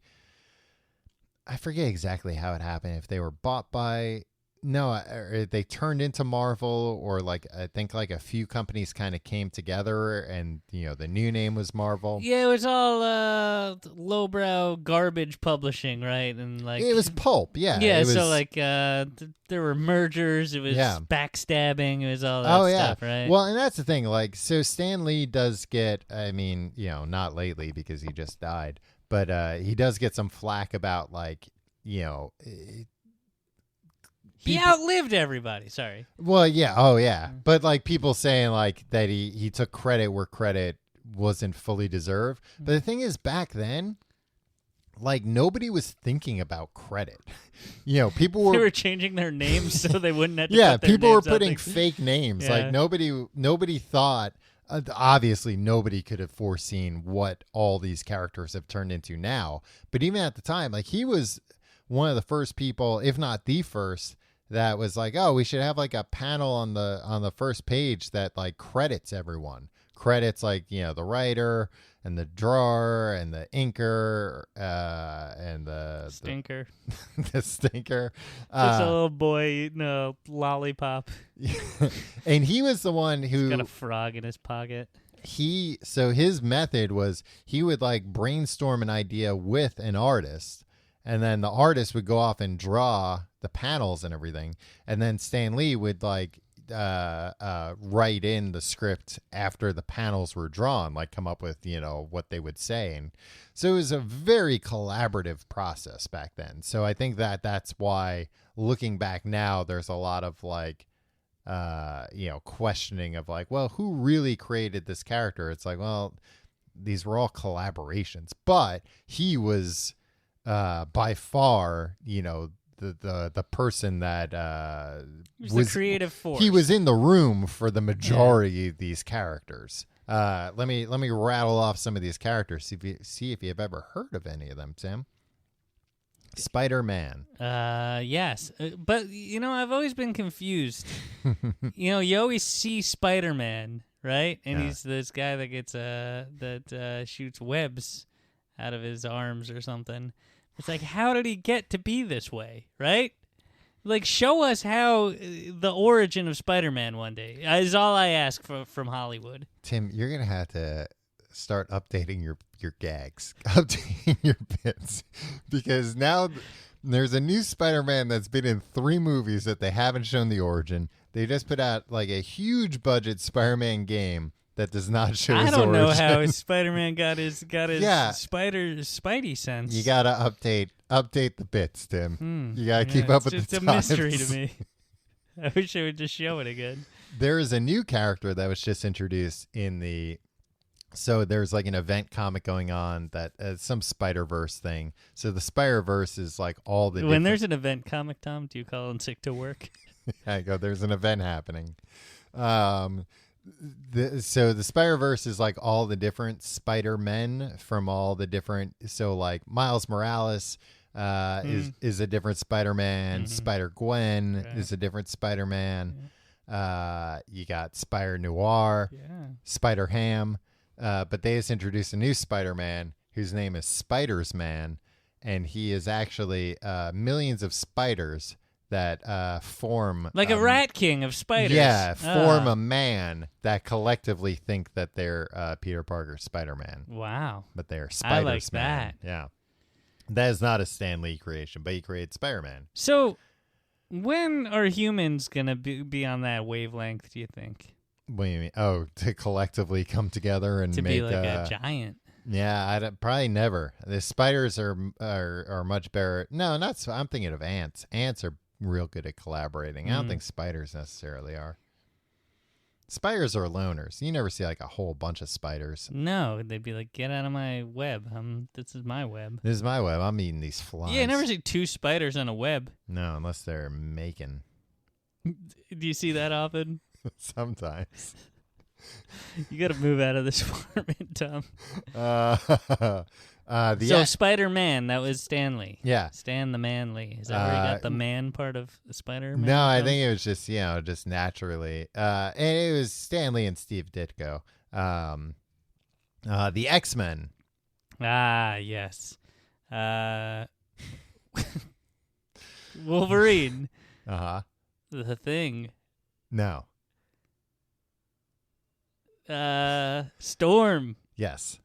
[SPEAKER 2] I forget exactly how it happened. If they were bought by, or they turned into Marvel, or like, I think like a few companies kind of came together and, the new name was Marvel.
[SPEAKER 3] Yeah, it was all lowbrow garbage publishing, right? And like
[SPEAKER 2] it was pulp, yeah.
[SPEAKER 3] Yeah,
[SPEAKER 2] it was,
[SPEAKER 3] so like there were mergers, it was backstabbing, it was all that stuff, right?
[SPEAKER 2] Well, and that's the thing, like, so Stan Lee does get, I mean, not lately because he just died, but he does get some flack about like,
[SPEAKER 3] he outlived everybody. Sorry.
[SPEAKER 2] Well, yeah. Oh, yeah. But like people saying like that he took credit where credit wasn't fully deserved. But the thing is, back then, like nobody was thinking about credit. People
[SPEAKER 3] they were changing their names so they wouldn't have to.
[SPEAKER 2] Yeah,
[SPEAKER 3] put their
[SPEAKER 2] people were
[SPEAKER 3] names
[SPEAKER 2] putting fake names.
[SPEAKER 3] Yeah.
[SPEAKER 2] Like nobody thought. Obviously, nobody could have foreseen what all these characters have turned into now. But even at the time, like he was one of the first people, if not the first, that was like, oh, we should have like a panel on the first page that like credits everyone. Credits like, the writer and the drawer and the inker and the
[SPEAKER 3] stinker.
[SPEAKER 2] The stinker.
[SPEAKER 3] Just a little boy, lollipop.
[SPEAKER 2] And he was the one who
[SPEAKER 3] He's got a frog in his pocket.
[SPEAKER 2] So his method was he would like brainstorm an idea with an artist, and then the artist would go off and draw the panels and everything, and then Stan Lee would like write in the script after the panels were drawn, like come up with what they would say. And so it was a very collaborative process back then. So I think that's why, looking back now, there's a lot of like questioning of like, well, who really created this character? It's like, well, these were all collaborations, but he was by far the person that
[SPEAKER 3] was the creative force.
[SPEAKER 2] He was in the room for the majority of these characters. Let me rattle off some of these characters. See if you've ever heard of any of them, Tim. Spider-Man.
[SPEAKER 3] Yes, but I've always been confused. You always see Spider-Man, right? And he's this guy that gets that shoots webs out of his arms or something. It's like, how did he get to be this way, right? Like, show us how the origin of Spider-Man one day is all I ask from Hollywood.
[SPEAKER 2] Tim, you're gonna have to start updating your gags, updating your bits, because now there's a new Spider-Man that's been in 3 movies that they haven't shown the origin. They just put out like a huge budget Spider-Man game that does not show his origin.
[SPEAKER 3] I don't know how Spider-Man got his Spidey sense.
[SPEAKER 2] You gotta update the bits, Tim. You gotta keep up with the times.
[SPEAKER 3] It's a mystery to me. I wish they would just show it again.
[SPEAKER 2] There is a new character that was just introduced in the. So there's like an event comic going on that some Spider-Verse thing. So the Spider-Verse is like all the.
[SPEAKER 3] When there's an event comic, Tom, do you call in sick to work?
[SPEAKER 2] I go. There's an event happening. So the Spider-Verse is like all the different Spider-Men from all the different. So like Miles Morales is a different Spider-Man. Spider-Gwen is a different Spider-Man. You got Spider-Noir, Spider-Ham. But they just introduced a new Spider-Man whose name is Spiders-Man, and he is actually millions of spiders that form
[SPEAKER 3] like a rat king of spiders.
[SPEAKER 2] Yeah, form a man that collectively think that they're Peter Parker Spider-Man.
[SPEAKER 3] Wow.
[SPEAKER 2] But they're Spiders-Man.
[SPEAKER 3] I like that.
[SPEAKER 2] Yeah. That is not a Stan Lee creation, but he created Spider-Man.
[SPEAKER 3] So when are humans going to be on that wavelength, do you think?
[SPEAKER 2] What do you mean? Oh, to collectively come together and make
[SPEAKER 3] be like a giant.
[SPEAKER 2] Yeah, probably never. The spiders are much better. No, not. I'm thinking of ants. Ants are real good at collaborating. I don't think spiders necessarily are. Spiders are loners. You never see like a whole bunch of spiders.
[SPEAKER 3] No, they'd be like, "Get out of my web. This is my web.
[SPEAKER 2] This is my web. I'm eating these flies."
[SPEAKER 3] Yeah, I never see 2 spiders on a web.
[SPEAKER 2] No, unless they're making.
[SPEAKER 3] Do you see that often?
[SPEAKER 2] Sometimes.
[SPEAKER 3] You got to move out of this apartment, Tom.
[SPEAKER 2] So
[SPEAKER 3] Spider-Man, that was Stan Lee.
[SPEAKER 2] Yeah.
[SPEAKER 3] Stan the Manly. Is that where you got the man part of Spider-Man?
[SPEAKER 2] No, I think it was just, just naturally. And it was Stan Lee and Steve Ditko. The X-Men.
[SPEAKER 3] Ah, yes. Wolverine.
[SPEAKER 2] Uh-huh.
[SPEAKER 3] The Thing.
[SPEAKER 2] No.
[SPEAKER 3] Storm.
[SPEAKER 2] Yes.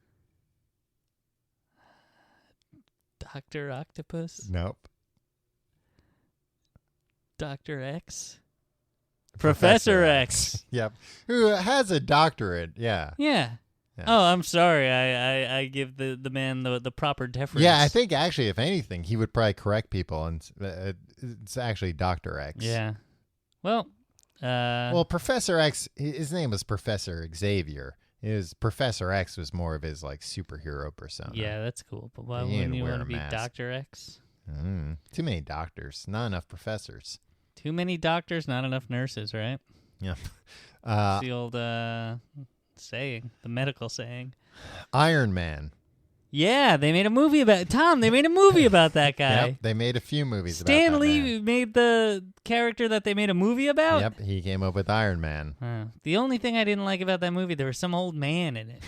[SPEAKER 3] Dr. Octopus.
[SPEAKER 2] Nope.
[SPEAKER 3] Dr. X. Professor X.
[SPEAKER 2] Yep. Who has a doctorate. Yeah.
[SPEAKER 3] Yeah. Oh, I'm sorry. I give the man the proper deference.
[SPEAKER 2] Yeah, I think actually, if anything, he would probably correct people, and it's actually Dr. X.
[SPEAKER 3] Yeah. Well,
[SPEAKER 2] Professor X, his name was Professor Xavier. Professor X was more of his like superhero persona.
[SPEAKER 3] Yeah, that's cool. But why wouldn't you want to be Dr. X?
[SPEAKER 2] Too many doctors, not enough professors.
[SPEAKER 3] Too many doctors, not enough nurses, right?
[SPEAKER 2] Yeah.
[SPEAKER 3] It's the old saying, the medical saying.
[SPEAKER 2] Iron Man.
[SPEAKER 3] Yeah, they made a movie about Tom. They made a movie about that guy.
[SPEAKER 2] Yep, they made a few movies about that
[SPEAKER 3] Stan Lee made the character that they made a movie about?
[SPEAKER 2] Yep, he came up with Iron Man.
[SPEAKER 3] The only thing I didn't like about that movie, there was some old man in it.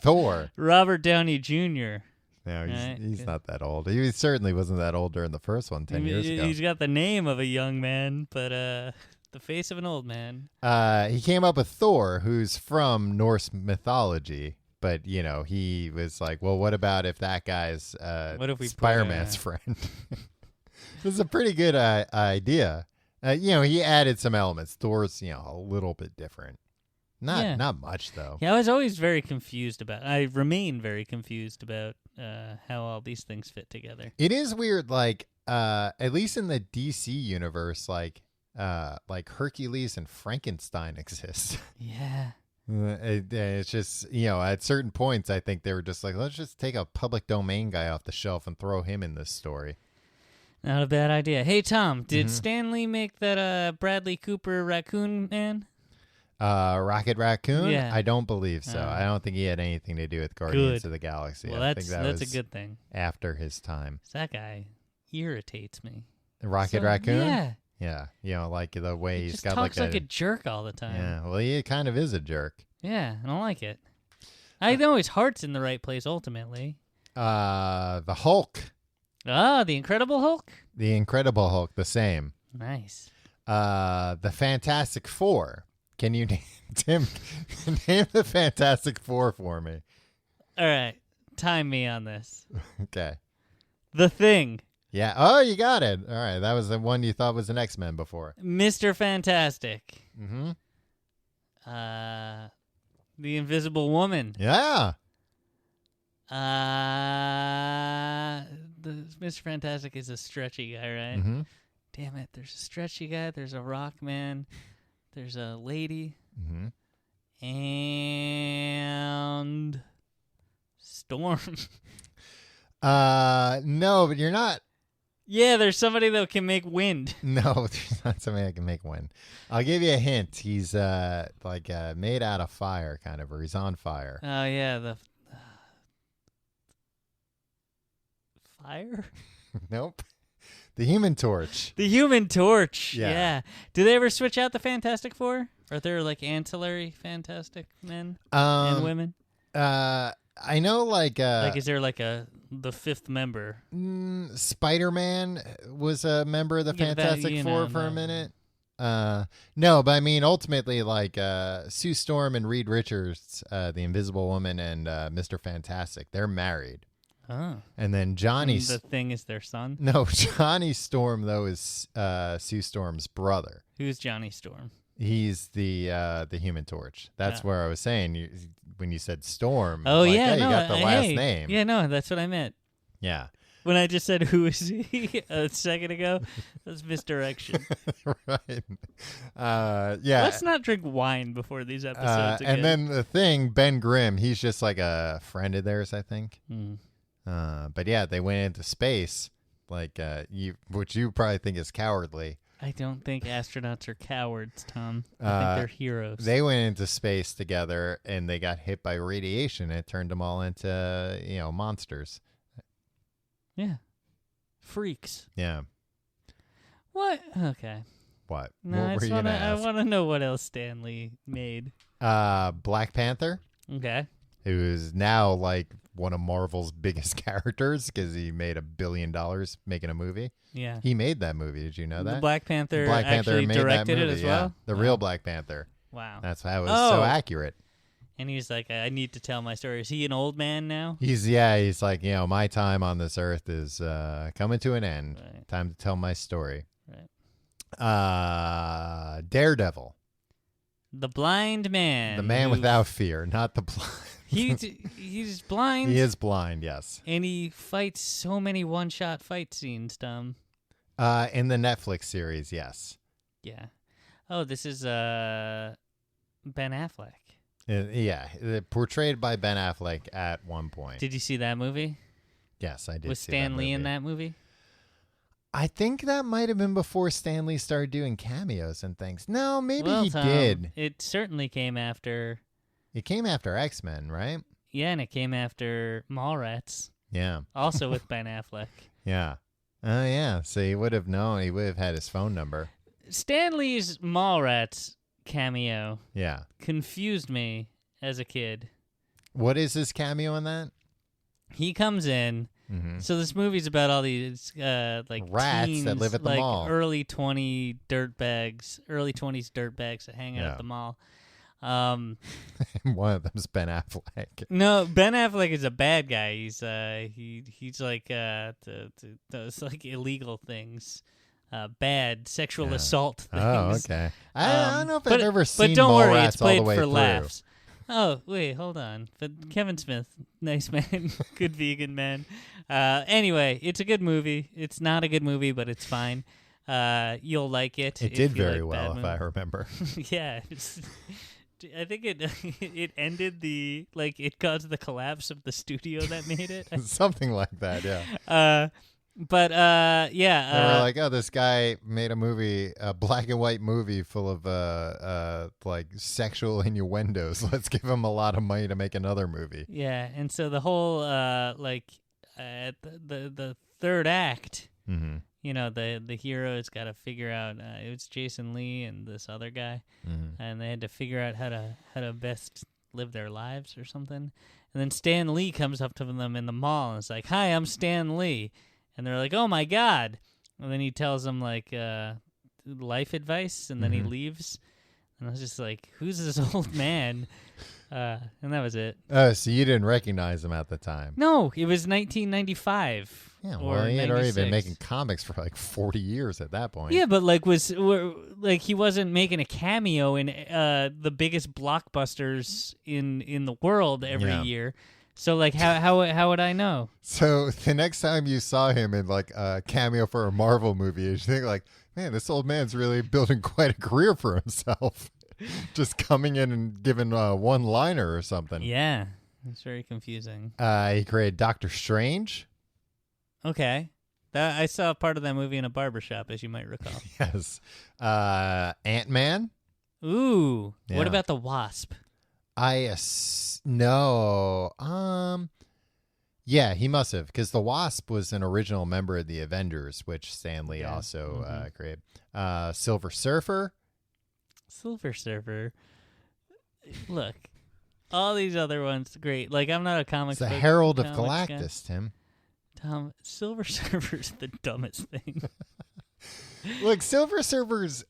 [SPEAKER 2] Thor.
[SPEAKER 3] Robert Downey Jr.
[SPEAKER 2] No, he's not that old. He certainly wasn't that old during the first one 10 years ago.
[SPEAKER 3] He's got the name of a young man, but the face of an old man.
[SPEAKER 2] He came up with Thor, who's from Norse mythology. But, he was like, well, what about if that guy's
[SPEAKER 3] what if we
[SPEAKER 2] Spider-Man's friend? This is a pretty good idea. He added some elements. Thor's, a little bit different. Not much, though.
[SPEAKER 3] Yeah, I was always very confused I remain very confused about how all these things fit together.
[SPEAKER 2] It is weird, like, at least in the DC universe, like Hercules and Frankenstein exist.
[SPEAKER 3] Yeah.
[SPEAKER 2] It's just, at certain points, I think they were just like, let's just take a public domain guy off the shelf and throw him in this story.
[SPEAKER 3] Not a bad idea. Hey, Tom, did Stan Lee make that Bradley Cooper raccoon man?
[SPEAKER 2] Rocket Raccoon?
[SPEAKER 3] Yeah.
[SPEAKER 2] I don't believe so. I don't think he had anything to do with Guardians of the Galaxy.
[SPEAKER 3] Well,
[SPEAKER 2] I think
[SPEAKER 3] that's a good thing.
[SPEAKER 2] After his time.
[SPEAKER 3] That guy irritates me.
[SPEAKER 2] Rocket Raccoon?
[SPEAKER 3] Yeah.
[SPEAKER 2] Yeah. Like the way he's got
[SPEAKER 3] talks like a jerk all the time.
[SPEAKER 2] Yeah. Well, he kind of is a jerk.
[SPEAKER 3] Yeah, I don't like it. I know his heart's in the right place ultimately.
[SPEAKER 2] The Hulk.
[SPEAKER 3] Ah, the Incredible Hulk?
[SPEAKER 2] The Incredible Hulk, the same.
[SPEAKER 3] Nice.
[SPEAKER 2] The Fantastic Four. Can you Tim name the Fantastic Four for me?
[SPEAKER 3] All right. Time me on this.
[SPEAKER 2] Okay.
[SPEAKER 3] The Thing.
[SPEAKER 2] Yeah. Oh, you got it. All right. That was the one you thought was an X-Men before.
[SPEAKER 3] Mr. Fantastic.
[SPEAKER 2] Mm-hmm.
[SPEAKER 3] The Invisible Woman.
[SPEAKER 2] Yeah.
[SPEAKER 3] Mr. Fantastic is a stretchy guy, right?
[SPEAKER 2] Mm-hmm.
[SPEAKER 3] Damn it. There's a stretchy guy. There's a rock man. There's a lady.
[SPEAKER 2] Mm-hmm.
[SPEAKER 3] And Storm.
[SPEAKER 2] No, but you're not.
[SPEAKER 3] Yeah, there's somebody that can make wind.
[SPEAKER 2] No, there's not somebody that can make one. I'll give you a hint. He's made out of fire, kind of, or he's on fire.
[SPEAKER 3] Oh, yeah, the fire?
[SPEAKER 2] Nope. The Human Torch.
[SPEAKER 3] The Human Torch.
[SPEAKER 2] Yeah.
[SPEAKER 3] Yeah. Do they ever switch out the Fantastic Four? Are there like ancillary Fantastic men and women?
[SPEAKER 2] I know, like
[SPEAKER 3] is there like the fifth member?
[SPEAKER 2] Spider-Man was a member of the
[SPEAKER 3] Yeah,
[SPEAKER 2] Fantastic Four for a minute. No, but I mean, ultimately, like Sue Storm and Reed Richards, the Invisible Woman, and Mr. Fantastic, they're married.
[SPEAKER 3] Oh.
[SPEAKER 2] And then Johnny.
[SPEAKER 3] The Thing is their son?
[SPEAKER 2] No, Johnny Storm, though, is Sue Storm's brother.
[SPEAKER 3] Who's Johnny Storm?
[SPEAKER 2] He's the Human Torch. That's where I was saying when you said Storm.
[SPEAKER 3] Oh,
[SPEAKER 2] like,
[SPEAKER 3] yeah.
[SPEAKER 2] hey,
[SPEAKER 3] No,
[SPEAKER 2] you got the last
[SPEAKER 3] hey.
[SPEAKER 2] name.
[SPEAKER 3] Yeah, no, that's what I meant.
[SPEAKER 2] Yeah.
[SPEAKER 3] When I just said who is he a second ago, that's misdirection.
[SPEAKER 2] Right. Yeah.
[SPEAKER 3] Let's not drink wine before these episodes again.
[SPEAKER 2] And then the Thing, Ben Grimm, he's just like a friend of theirs, I think.
[SPEAKER 3] Mm.
[SPEAKER 2] But yeah, they went into space, like which you probably think is cowardly.
[SPEAKER 3] I don't think astronauts are cowards, Tom. I think they're heroes.
[SPEAKER 2] They went into space together, and they got hit by radiation. And it turned them all into, monsters.
[SPEAKER 3] Yeah. Freaks.
[SPEAKER 2] Yeah.
[SPEAKER 3] What? Okay.
[SPEAKER 2] What?
[SPEAKER 3] No,
[SPEAKER 2] What were you gonna
[SPEAKER 3] I
[SPEAKER 2] ask?
[SPEAKER 3] want to know what else Stanley made.
[SPEAKER 2] Black Panther,
[SPEAKER 3] Okay.
[SPEAKER 2] who is now like one of Marvel's biggest characters because he made $1 billion making a movie.
[SPEAKER 3] Yeah.
[SPEAKER 2] He made that movie. Did you know that?
[SPEAKER 3] The Black Panther actually
[SPEAKER 2] made
[SPEAKER 3] directed
[SPEAKER 2] that movie,
[SPEAKER 3] it as well?
[SPEAKER 2] The real Black Panther.
[SPEAKER 3] Wow.
[SPEAKER 2] That's why it was so accurate.
[SPEAKER 3] And he's like, I need to tell my story. Is he an old man now?
[SPEAKER 2] He's like, my time on this earth is coming to an end.
[SPEAKER 3] Right.
[SPEAKER 2] Time to tell my story.
[SPEAKER 3] Right.
[SPEAKER 2] Daredevil.
[SPEAKER 3] The blind man.
[SPEAKER 2] The man without fear, not the blind.
[SPEAKER 3] He's blind.
[SPEAKER 2] He is blind, yes.
[SPEAKER 3] And he fights so many one-shot fight scenes, Tom.
[SPEAKER 2] In the Netflix series, yes.
[SPEAKER 3] Yeah. Oh, this is Ben Affleck.
[SPEAKER 2] Yeah, portrayed by Ben Affleck at one point.
[SPEAKER 3] Did you see that movie?
[SPEAKER 2] Yes, I did.
[SPEAKER 3] Was Stan Lee in that movie?
[SPEAKER 2] I think that might have been before Stan Lee started doing cameos and things. No, maybe he
[SPEAKER 3] Tom,
[SPEAKER 2] did.
[SPEAKER 3] It certainly came after.
[SPEAKER 2] It came after X-Men, right?
[SPEAKER 3] Yeah, and it came after Mallrats.
[SPEAKER 2] Yeah.
[SPEAKER 3] Also with Ben Affleck.
[SPEAKER 2] Yeah. Oh, yeah. So he would have known. He would have had his phone number.
[SPEAKER 3] Stan Lee's Mallrats cameo
[SPEAKER 2] Yeah.
[SPEAKER 3] confused me as a kid.
[SPEAKER 2] What is his cameo in that?
[SPEAKER 3] He comes in.
[SPEAKER 2] Mm-hmm.
[SPEAKER 3] So this movie's about all these like
[SPEAKER 2] rats
[SPEAKER 3] teens,
[SPEAKER 2] that live at the
[SPEAKER 3] like
[SPEAKER 2] mall.
[SPEAKER 3] early 20s dirtbags that hang out at the mall.
[SPEAKER 2] One of them's Ben Affleck.
[SPEAKER 3] No, Ben Affleck is a bad guy. He's like does like illegal things, bad sexual assault things.
[SPEAKER 2] Oh, okay. I don't know if I've ever seen
[SPEAKER 3] but don't worry,
[SPEAKER 2] Mallrats
[SPEAKER 3] it's played
[SPEAKER 2] all the way
[SPEAKER 3] for
[SPEAKER 2] through.
[SPEAKER 3] laughs. Oh, wait, hold on. But Kevin Smith, nice man, good vegan man. Anyway, it's a good movie. It's not a good movie, but it's fine. You'll like it.
[SPEAKER 2] It did very well, if I remember.
[SPEAKER 3] Yeah. I think it ended it caused the collapse of the studio that made it.
[SPEAKER 2] Something like that, yeah.
[SPEAKER 3] But yeah.
[SPEAKER 2] They were like, oh, this guy made a movie, a black and white movie full of like sexual innuendos. Let's give him a lot of money to make another movie.
[SPEAKER 3] Yeah, and so the whole the third act,
[SPEAKER 2] mm-hmm.
[SPEAKER 3] The hero's got to figure out it was Jason Lee and this other guy,
[SPEAKER 2] mm-hmm.
[SPEAKER 3] and they had to figure out how to best live their lives or something. And then Stan Lee comes up to them in the mall and is like, "Hi, I'm Stan Lee." And they're like, "Oh my god!" And then he tells them like life advice, and then he leaves. And I was just like, "Who's this old man?" And that was it.
[SPEAKER 2] Oh, so you didn't recognize him at the time?
[SPEAKER 3] No, it was 1995.
[SPEAKER 2] Yeah,
[SPEAKER 3] or
[SPEAKER 2] well, he had already been
[SPEAKER 3] 96.
[SPEAKER 2] making comics for like 40 years at that point.
[SPEAKER 3] Yeah, but like he wasn't making a cameo in the biggest blockbusters in the world every year. So like how would I know?
[SPEAKER 2] So the next time you saw him in like a cameo for a Marvel movie, you think like, man, this old man's really building quite a career for himself. Just coming in and giving a one-liner or something.
[SPEAKER 3] Yeah, it's very confusing.
[SPEAKER 2] He created Doctor Strange.
[SPEAKER 3] Okay. I saw part of that movie in a barbershop, as you might recall.
[SPEAKER 2] Yes. Ant-Man.
[SPEAKER 3] Ooh.
[SPEAKER 2] Yeah.
[SPEAKER 3] What about the Wasp?
[SPEAKER 2] No. Yeah, he must have, because the Wasp was an original member of the Avengers, which Stan Lee also created. Silver Surfer.
[SPEAKER 3] Silver Surfer. Look, all these other ones, great. Like, I'm not a comics.
[SPEAKER 2] It's the Herald of
[SPEAKER 3] comics
[SPEAKER 2] Galactus,
[SPEAKER 3] guy.
[SPEAKER 2] Tim.
[SPEAKER 3] Tom, Silver Surfer's the dumbest thing.
[SPEAKER 2] Look, Silver Surfer's,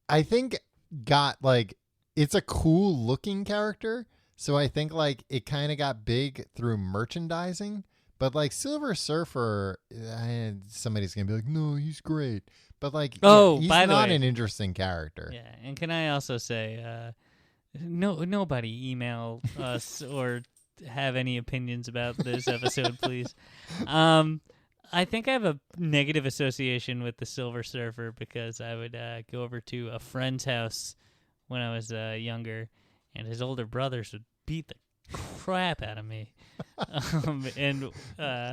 [SPEAKER 2] I think, got like, it's a cool looking character. So I think like it kind of got big through merchandising. But like Silver Surfer, somebody's going to be like, no, he's great. But like, he's
[SPEAKER 3] by the
[SPEAKER 2] not
[SPEAKER 3] way,
[SPEAKER 2] an interesting character.
[SPEAKER 3] Yeah, and can I also say, nobody email us or have any opinions about this episode, please. I think I have a negative association with the Silver Surfer because I would go over to a friend's house when I was younger, and his older brothers would beat the crap out of me. And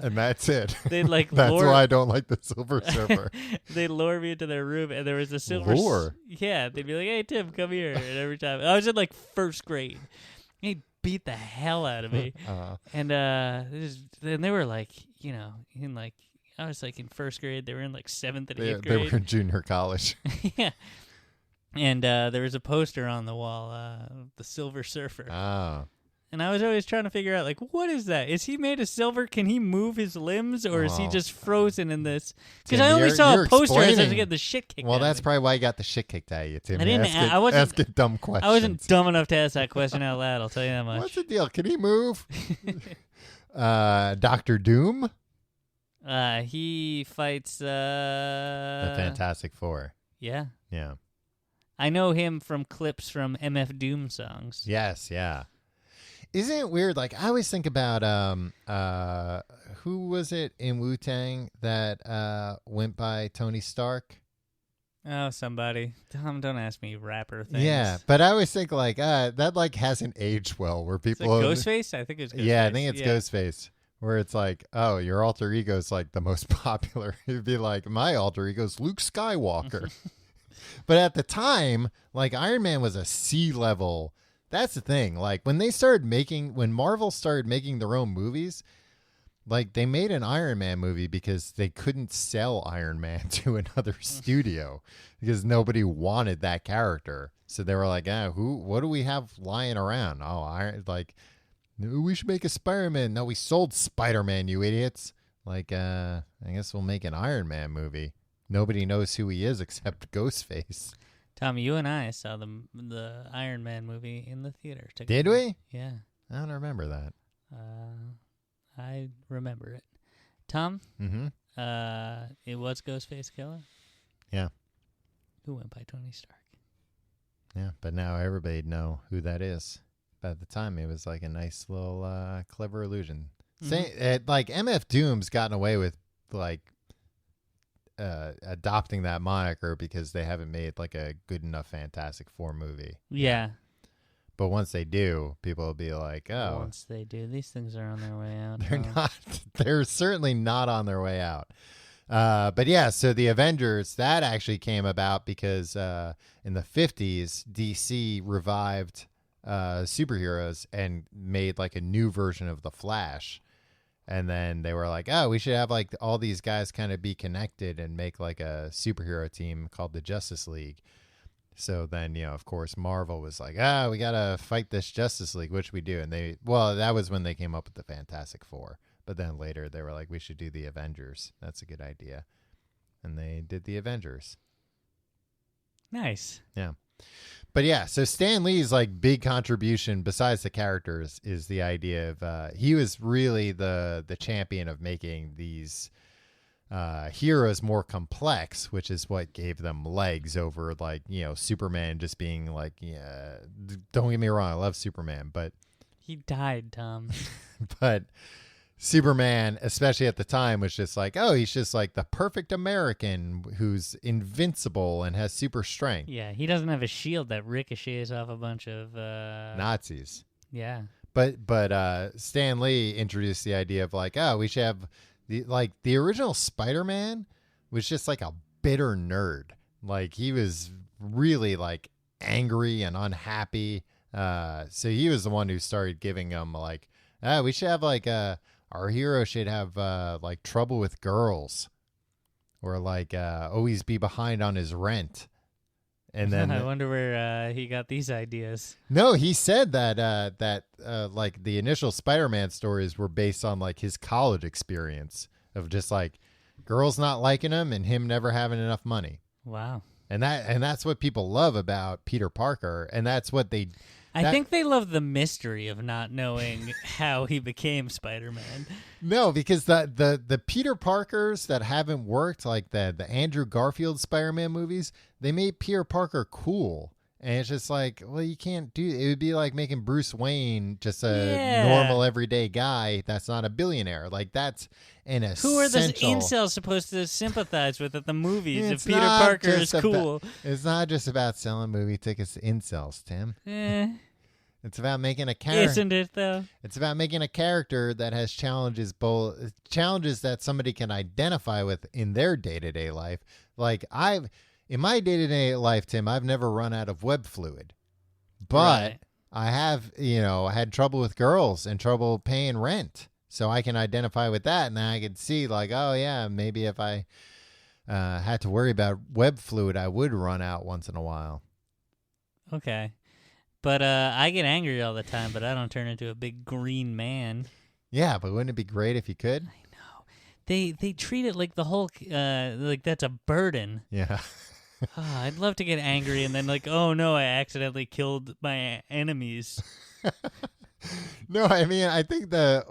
[SPEAKER 2] that's it.
[SPEAKER 3] They'd like
[SPEAKER 2] that's
[SPEAKER 3] lure,
[SPEAKER 2] why I don't like the Silver Surfer.
[SPEAKER 3] They'd lure me into their room, and there was a silver. Yeah, they'd be like, "Hey, Tim, come here." And every time I was in like first grade, he'd beat the hell out of me. And they were like, in like I was like in first grade. They were in like 7th and 8th grade.
[SPEAKER 2] They were in junior college.
[SPEAKER 3] Yeah. And there was a poster on the wall, the Silver Surfer.
[SPEAKER 2] Oh.
[SPEAKER 3] And I was always trying to figure out, like, what is that? Is he made of silver? Can he move his limbs? Or is he just frozen in this? Because I only saw a poster as I was getting the shit kicked out
[SPEAKER 2] Well,
[SPEAKER 3] of
[SPEAKER 2] that's
[SPEAKER 3] me.
[SPEAKER 2] probably why you got the shit kicked out of you, Tim.
[SPEAKER 3] I wasn't
[SPEAKER 2] asking dumb questions.
[SPEAKER 3] I wasn't dumb enough to ask that question out loud, I'll tell you that much.
[SPEAKER 2] What's the deal? Can he move? Dr. Doom?
[SPEAKER 3] He fights...
[SPEAKER 2] the Fantastic Four.
[SPEAKER 3] Yeah.
[SPEAKER 2] Yeah.
[SPEAKER 3] I know him from clips from MF Doom songs.
[SPEAKER 2] Yes, yeah. Isn't it weird? Like, I always think about who was it in Wu-Tang that went by Tony Stark?
[SPEAKER 3] Oh, somebody. Tom, don't ask me rapper things.
[SPEAKER 2] Yeah, but I always think like that like hasn't aged well. Where people
[SPEAKER 3] Ghostface? I think it's Ghostface.
[SPEAKER 2] Yeah, I think it's Ghostface. Where it's like, oh, your alter ego is like the most popular. It'd be like, my alter ego is Luke Skywalker. But at the time, like Iron Man was a C-level. That's the thing. Like when Marvel started making their own movies, like they made an Iron Man movie because they couldn't sell Iron Man to another studio because nobody wanted that character. So they were like, what do we have lying around? We should make a Spider-Man. No, we sold Spider-Man, you idiots. Like, I guess we'll make an Iron Man movie. Nobody knows who he is except Ghostface.
[SPEAKER 3] Tommy, you and I saw the Iron Man movie in the theater together.
[SPEAKER 2] Did we?
[SPEAKER 3] Yeah.
[SPEAKER 2] I don't remember that.
[SPEAKER 3] I remember it. Tom?
[SPEAKER 2] Mm-hmm.
[SPEAKER 3] It was Ghostface Killer?
[SPEAKER 2] Yeah.
[SPEAKER 3] Who went by Tony Stark?
[SPEAKER 2] Yeah, but now everybody know who that is. But at the time, it was like a nice little clever illusion.
[SPEAKER 3] Mm-hmm.
[SPEAKER 2] Like MF Doom's gotten away with like adopting that moniker because they haven't made like a good enough Fantastic Four movie.
[SPEAKER 3] Yeah.
[SPEAKER 2] But once they do, people will be like, oh.
[SPEAKER 3] Once they do. These things are on their way out.
[SPEAKER 2] They're not. They're certainly not on their way out. But yeah, so the Avengers, that actually came about because in the 50s, DC revived superheroes and made like a new version of the Flash. And then they were like, oh, we should have like all these guys kind of be connected and make like a superhero team called the Justice League. So then, of course, Marvel was like, we got to fight this Justice League, which we do. And that was when they came up with the Fantastic Four. But then later they were like, we should do the Avengers. That's a good idea. And they did the Avengers.
[SPEAKER 3] Nice.
[SPEAKER 2] Yeah. But yeah, so Stan Lee's like big contribution besides the characters is the idea of he was really the champion of making these heroes more complex, which is what gave them legs over like, Superman just being like, yeah, don't get me wrong, I love Superman, but
[SPEAKER 3] he died, Tom.
[SPEAKER 2] but Superman, especially at the time, was just like, oh, he's just like the perfect American who's invincible and has super strength.
[SPEAKER 3] Yeah, he doesn't have a shield that ricochets off a bunch of
[SPEAKER 2] Nazis.
[SPEAKER 3] Yeah.
[SPEAKER 2] But Stan Lee introduced the idea of like, oh, we should have the original Spider-Man was just like a bitter nerd. Like he was really like angry and unhappy. So he was the one who started giving him like, we should have like our hero should have like trouble with girls, or like always be behind on his rent. And then
[SPEAKER 3] I wonder where he got these ideas.
[SPEAKER 2] No, he said that like the initial Spider-Man stories were based on like his college experience of just like girls not liking him and him never having enough money.
[SPEAKER 3] Wow.
[SPEAKER 2] And that's what people love about Peter Parker, and that's what
[SPEAKER 3] I think they love the mystery of not knowing how he became Spider-Man.
[SPEAKER 2] No, because the Peter Parkers that haven't worked, like the Andrew Garfield Spider-Man movies, they made Peter Parker cool. And it's just like, well, you can't do it. It would be like making Bruce Wayne just a normal everyday guy that's not a billionaire. Like that's an essential.
[SPEAKER 3] Who are the incels supposed to sympathize with at the movies if Peter Parker is cool?
[SPEAKER 2] It's not just about selling movie tickets to incels, Tim. It's about making a character.
[SPEAKER 3] Isn't it, though?
[SPEAKER 2] It's about making a character that has challenges that somebody can identify with in their day-to-day life. Like in my day-to-day life, Tim, I've never run out of web fluid. But I have, I had trouble with girls and trouble paying rent. So I can identify with that, and I can see like, oh, yeah, maybe if I had to worry about web fluid, I would run out once in a while.
[SPEAKER 3] Okay. But I get angry all the time, but I don't turn into a big green man.
[SPEAKER 2] Yeah, but wouldn't it be great if you could?
[SPEAKER 3] I know. They treat it like the Hulk, like that's a burden.
[SPEAKER 2] Yeah.
[SPEAKER 3] I'd love to get angry and then like, oh no, I accidentally killed my enemies.
[SPEAKER 2] No, I mean, I think the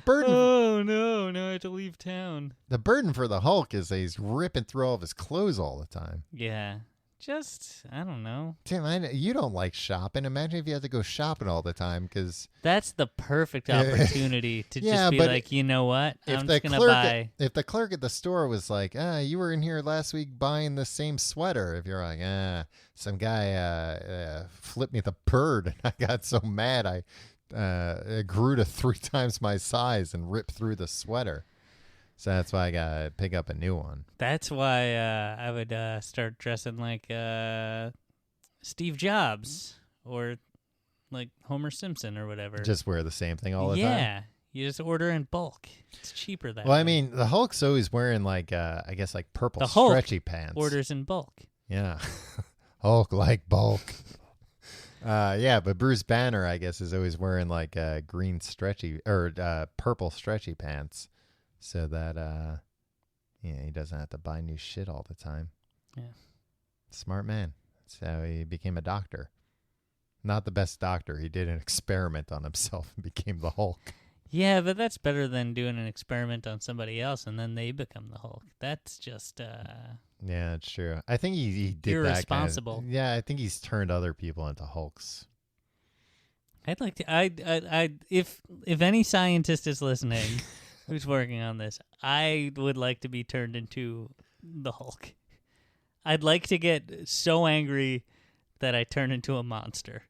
[SPEAKER 2] burden.
[SPEAKER 3] Oh no, now I have to leave town.
[SPEAKER 2] The burden for the Hulk is that he's ripping through all of his clothes all the time.
[SPEAKER 3] Yeah. Just, I don't know.
[SPEAKER 2] Tim, you don't like shopping. Imagine if you had to go shopping all the time, because
[SPEAKER 3] that's the perfect opportunity to just be like, you know what? I'm just going to buy.
[SPEAKER 2] If the clerk at the store was like, you were in here last week buying the same sweater. If you're like, some guy flipped me the bird, and I got so mad I grew to 3 times my size and ripped through the sweater. So that's why I got to pick up a new one.
[SPEAKER 3] That's why I would start dressing like Steve Jobs or like Homer Simpson or whatever.
[SPEAKER 2] Just wear the same thing all the time?
[SPEAKER 3] Yeah. You just order in bulk. It's cheaper that way.
[SPEAKER 2] Well, I mean, the Hulk's always wearing like, I guess like purple
[SPEAKER 3] the Hulk
[SPEAKER 2] stretchy pants.
[SPEAKER 3] Orders in bulk.
[SPEAKER 2] Yeah. Hulk like bulk. Yeah, but Bruce Banner, I guess, is always wearing like green stretchy or purple stretchy pants. So that, he doesn't have to buy new shit all the time.
[SPEAKER 3] Yeah.
[SPEAKER 2] Smart man. That's how he became a doctor. Not the best doctor. He did an experiment on himself and became the Hulk.
[SPEAKER 3] Yeah, but that's better than doing an experiment on somebody else and then they become the Hulk. That's just...
[SPEAKER 2] Yeah, it's true. I think he did
[SPEAKER 3] irresponsible.
[SPEAKER 2] that kind of, yeah, I think he's turned other people into Hulks.
[SPEAKER 3] I'd like to... if any scientist is listening... who's working on this, I would like to be turned into the Hulk. I'd like to get so angry that I turn into a monster.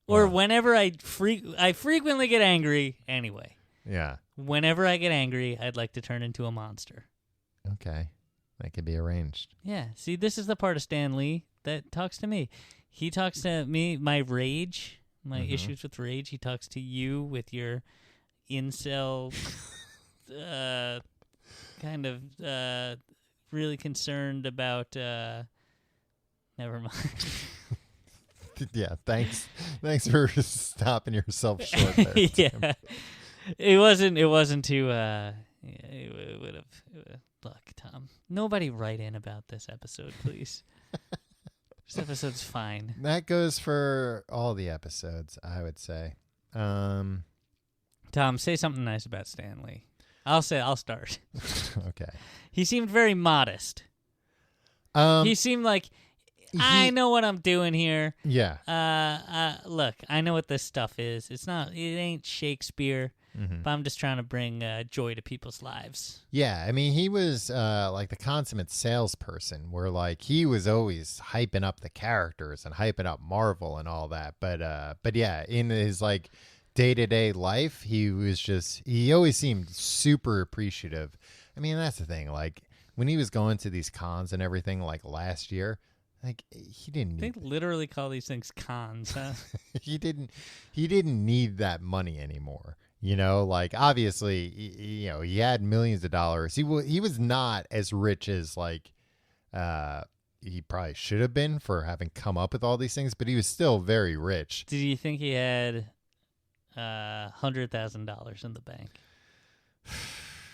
[SPEAKER 3] Or whenever I frequently get angry anyway.
[SPEAKER 2] Yeah.
[SPEAKER 3] Whenever I get angry, I'd like to turn into a monster.
[SPEAKER 2] Okay. That could be arranged.
[SPEAKER 3] Yeah. See, this is the part of Stan Lee that talks to me. He talks to me, my rage, my issues with rage. He talks to you with your incel... kind of really concerned about never mind.
[SPEAKER 2] Yeah, thanks for stopping yourself short there.
[SPEAKER 3] Yeah. It wasn't too. It would have. Look, Tom. Nobody write in about this episode, please. This episode's fine.
[SPEAKER 2] That goes for all the episodes, I would say.
[SPEAKER 3] Tom, say something nice about Stan Lee. I'll start.
[SPEAKER 2] Okay.
[SPEAKER 3] He seemed very modest. He seemed like, I know what I'm doing here.
[SPEAKER 2] Yeah.
[SPEAKER 3] Look, I know what this stuff is. It ain't Shakespeare, but I'm just trying to bring joy to people's lives.
[SPEAKER 2] Yeah, I mean, he was like the consummate salesperson, where like he was always hyping up the characters and hyping up Marvel and all that. But yeah, in his like day-to-day life, he always seemed super appreciative. I mean, that's the thing. Like when he was going to these cons and everything, like last year. Like he didn't.
[SPEAKER 3] They literally call these things cons, huh?
[SPEAKER 2] He didn't need that money anymore. You know, like obviously, he had millions of dollars. He was not as rich as like he probably should have been for having come up with all these things, but he was still very rich.
[SPEAKER 3] Did you think he had $100,000 in the bank?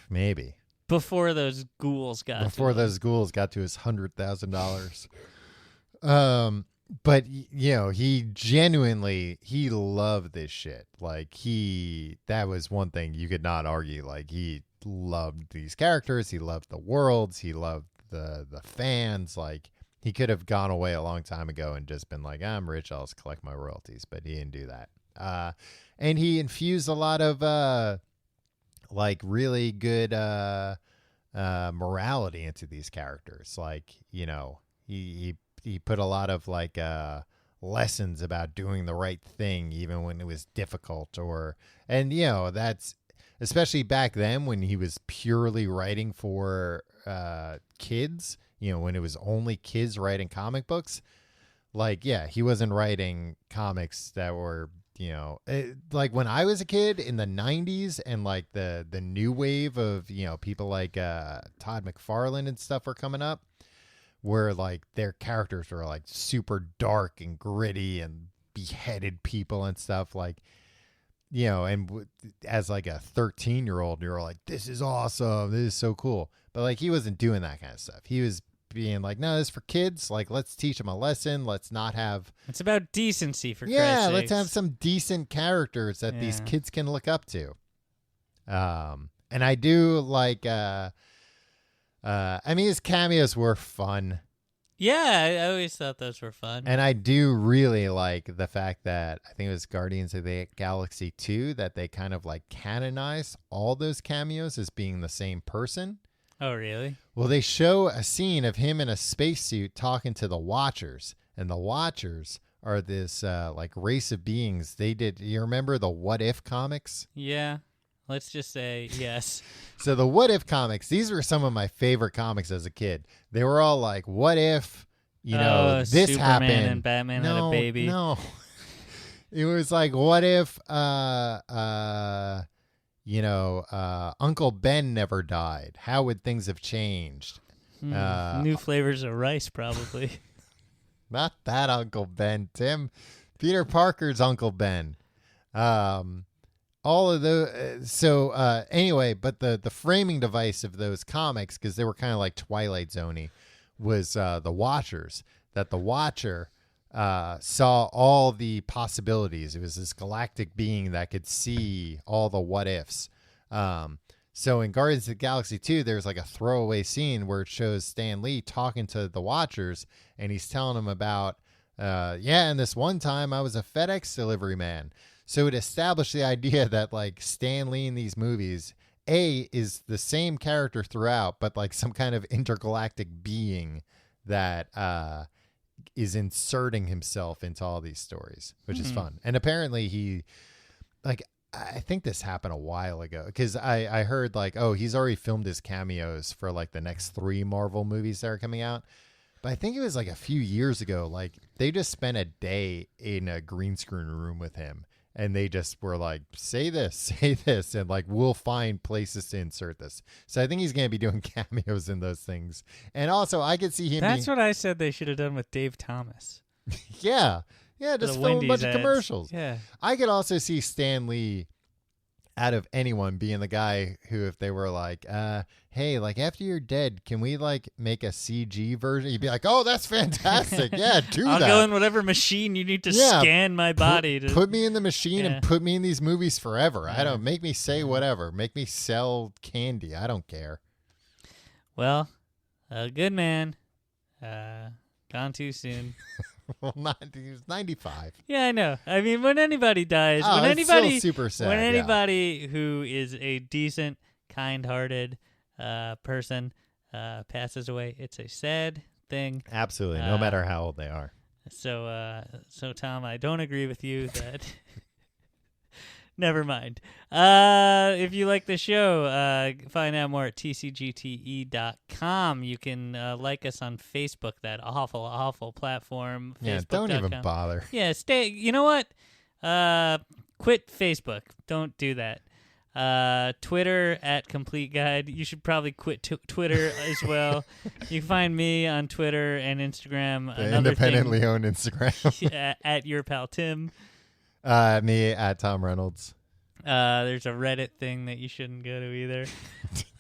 [SPEAKER 2] Maybe
[SPEAKER 3] before those ghouls got to
[SPEAKER 2] his $100,000. But he loved this shit. Like that was one thing you could not argue. Like he loved these characters. He loved the worlds. He loved the fans. Like he could have gone away a long time ago and just been like, I'm rich, I'll just collect my royalties. But he didn't do that. And he infused a lot of, like really good, morality into these characters. Like, he put a lot of like lessons about doing the right thing even when it was difficult, and that's especially back then when he was purely writing for kids, when it was only kids writing comic books. Like, yeah, he wasn't writing comics that were, like when I was a kid in the 90s and like the new wave of, people like Todd McFarlane and stuff were coming up, where like their characters were like super dark and gritty and beheaded people and stuff, like, and as like a 13-year-old, you're like, this is awesome, this is so cool. But like he wasn't doing that kind of stuff. He was being like, no, this is for kids. Like, let's teach them a lesson. Let's not have.
[SPEAKER 3] It's about decency, for Christ's
[SPEAKER 2] Christ's
[SPEAKER 3] sakes.
[SPEAKER 2] Let's have some decent characters that these kids can look up to. And I do like. I mean, his cameos were fun.
[SPEAKER 3] Yeah, I always thought those were fun.
[SPEAKER 2] And I do really like the fact that I think it was Guardians of the Galaxy 2 that they kind of like canonized all those cameos as being the same person.
[SPEAKER 3] Oh, really?
[SPEAKER 2] Well, they show a scene of him in a spacesuit talking to the Watchers. And the Watchers are this like race of beings. You remember the What If comics?
[SPEAKER 3] Yeah. Let's just say yes.
[SPEAKER 2] So the What If comics, these were some of my favorite comics as a kid. They were all like, what if, this
[SPEAKER 3] Superman
[SPEAKER 2] happened?
[SPEAKER 3] And Batman had a baby.
[SPEAKER 2] No. It was like, what if, Uncle Ben never died? How would things have changed?
[SPEAKER 3] New flavors of rice, probably.
[SPEAKER 2] Not that Uncle Ben, Tim. Peter Parker's Uncle Ben. All of those. Anyway, but the framing device of those comics, because they were kind of like Twilight Zone-y, was the Watchers. That the Watcher saw all the possibilities. It was this galactic being that could see all the what ifs. So in Guardians of the Galaxy 2, there's like a throwaway scene where it shows Stan Lee talking to the Watchers, and he's telling them about, and this one time I was a FedEx delivery man. So it established the idea that like Stan Lee in these movies, is the same character throughout, but like some kind of intergalactic being that is inserting himself into all these stories, which is fun. And apparently he, like, I think this happened a while ago because I heard like, he's already filmed his cameos for like the next 3 Marvel movies that are coming out. But I think it was like a few years ago, like they just spent a day in a green screen room with him. And they just were like, say this, and like, we'll find places to insert this. So I think he's going to be doing cameos in those things. And also, I could see him.
[SPEAKER 3] That's what I said they should have done with Dave Thomas.
[SPEAKER 2] Yeah, just film a bunch of commercials.
[SPEAKER 3] Yeah.
[SPEAKER 2] I could also see Stan Lee out of anyone being the guy who, if they were like, hey, like after you're dead, can we like make a CG version? You'd be like, oh, that's fantastic. Yeah, do
[SPEAKER 3] I'll
[SPEAKER 2] that.
[SPEAKER 3] go in whatever machine you need to scan my body.
[SPEAKER 2] Put me in the machine and put me in these movies forever. I don't make me say whatever. Make me sell candy. I don't care.
[SPEAKER 3] Well, a good man. Gone too soon.
[SPEAKER 2] Well, he was 95.
[SPEAKER 3] Yeah, I know. I mean, when anybody dies,
[SPEAKER 2] it's still super sad.
[SPEAKER 3] when anybody who is a decent, kind-hearted person passes away, it's a sad thing.
[SPEAKER 2] Absolutely, no matter how old they are.
[SPEAKER 3] So Tom, I don't agree with you that. Never mind. If you like the show, find out more at tcgte.com. You can like us on Facebook, that awful, awful platform.
[SPEAKER 2] Yeah, don't even bother.
[SPEAKER 3] Yeah, stay. You know what? Quit Facebook. Don't do that. Twitter at Complete Guide. You should probably quit Twitter as well. You can find me on Twitter and Instagram.
[SPEAKER 2] The independently owned Instagram.
[SPEAKER 3] At your pal Tim.
[SPEAKER 2] Me at Tom Reynolds.
[SPEAKER 3] There's a Reddit thing that you shouldn't go to either.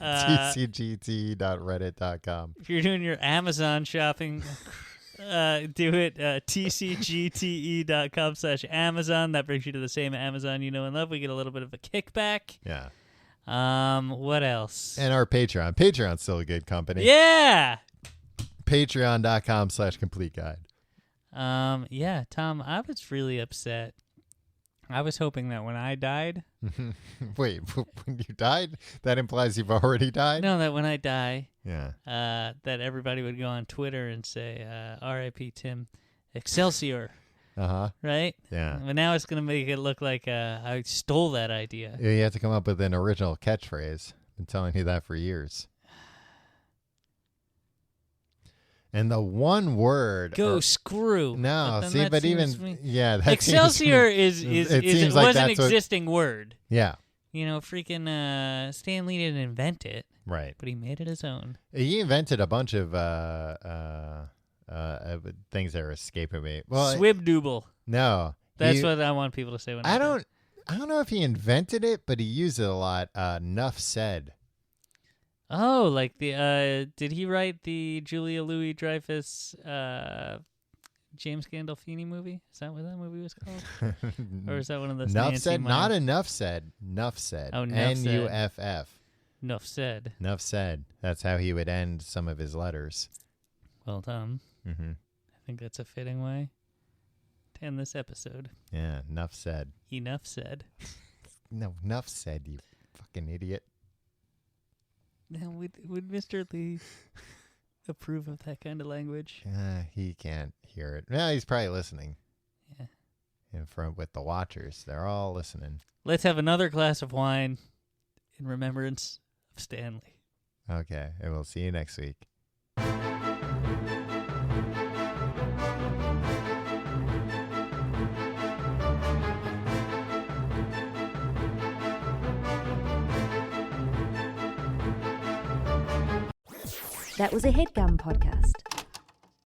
[SPEAKER 2] tcgt.reddit.com.
[SPEAKER 3] If you're doing your Amazon shopping, do it tcgte.com/Amazon. That brings you to the same Amazon you know and love. We get a little bit of a kickback.
[SPEAKER 2] Yeah.
[SPEAKER 3] What else?
[SPEAKER 2] And our Patreon. Patreon's still a good company.
[SPEAKER 3] Yeah.
[SPEAKER 2] Patreon.com/complete guide.
[SPEAKER 3] Yeah, Tom, I was really upset. I was hoping that when I died...
[SPEAKER 2] Wait, when you died? That implies you've already died?
[SPEAKER 3] No, that when I die...
[SPEAKER 2] Yeah.
[SPEAKER 3] That everybody would go on Twitter and say, R.I.P. Tim, Excelsior.
[SPEAKER 2] Uh-huh.
[SPEAKER 3] Right?
[SPEAKER 2] Yeah.
[SPEAKER 3] But now it's going to make it look like I stole that idea.
[SPEAKER 2] You have to come up with an original catchphrase. I've been telling you that for years. And the one word...
[SPEAKER 3] screw.
[SPEAKER 2] No, but even... Yeah, that
[SPEAKER 3] Excelsior
[SPEAKER 2] seems
[SPEAKER 3] was an existing word.
[SPEAKER 2] Yeah.
[SPEAKER 3] You know, freaking Stan Lee didn't invent it.
[SPEAKER 2] Right.
[SPEAKER 3] But he made it his own.
[SPEAKER 2] He invented a bunch of things that are escaping me. Well,
[SPEAKER 3] Swibdooble.
[SPEAKER 2] No.
[SPEAKER 3] That's what I want people to say when I
[SPEAKER 2] don't know if he invented it, but he used it a lot. Nuff said.
[SPEAKER 3] Oh, like did he write the Julia Louis-Dreyfus James Gandolfini movie? Is that what that movie was called? Or is that one of those?
[SPEAKER 2] Nuff said, not enough said. Nuff said.
[SPEAKER 3] Oh, Nuff said.
[SPEAKER 2] Nuff.
[SPEAKER 3] Nuff said.
[SPEAKER 2] Nuff said. That's how he would end some of his letters.
[SPEAKER 3] Well done.
[SPEAKER 2] Mm-hmm.
[SPEAKER 3] I think that's a fitting way to end this episode.
[SPEAKER 2] Yeah, Nuff said.
[SPEAKER 3] Enough said.
[SPEAKER 2] No, Nuff said, you fucking idiot.
[SPEAKER 3] Now, would Mr. Lee approve of that kind of language?
[SPEAKER 2] He can't hear it. Yeah, he's probably listening.
[SPEAKER 3] Yeah.
[SPEAKER 2] In front with the watchers. They're all listening.
[SPEAKER 3] Let's have another glass of wine in remembrance of Stanley.
[SPEAKER 2] Okay, and we'll see you next week.
[SPEAKER 1] That was a HeadGum podcast.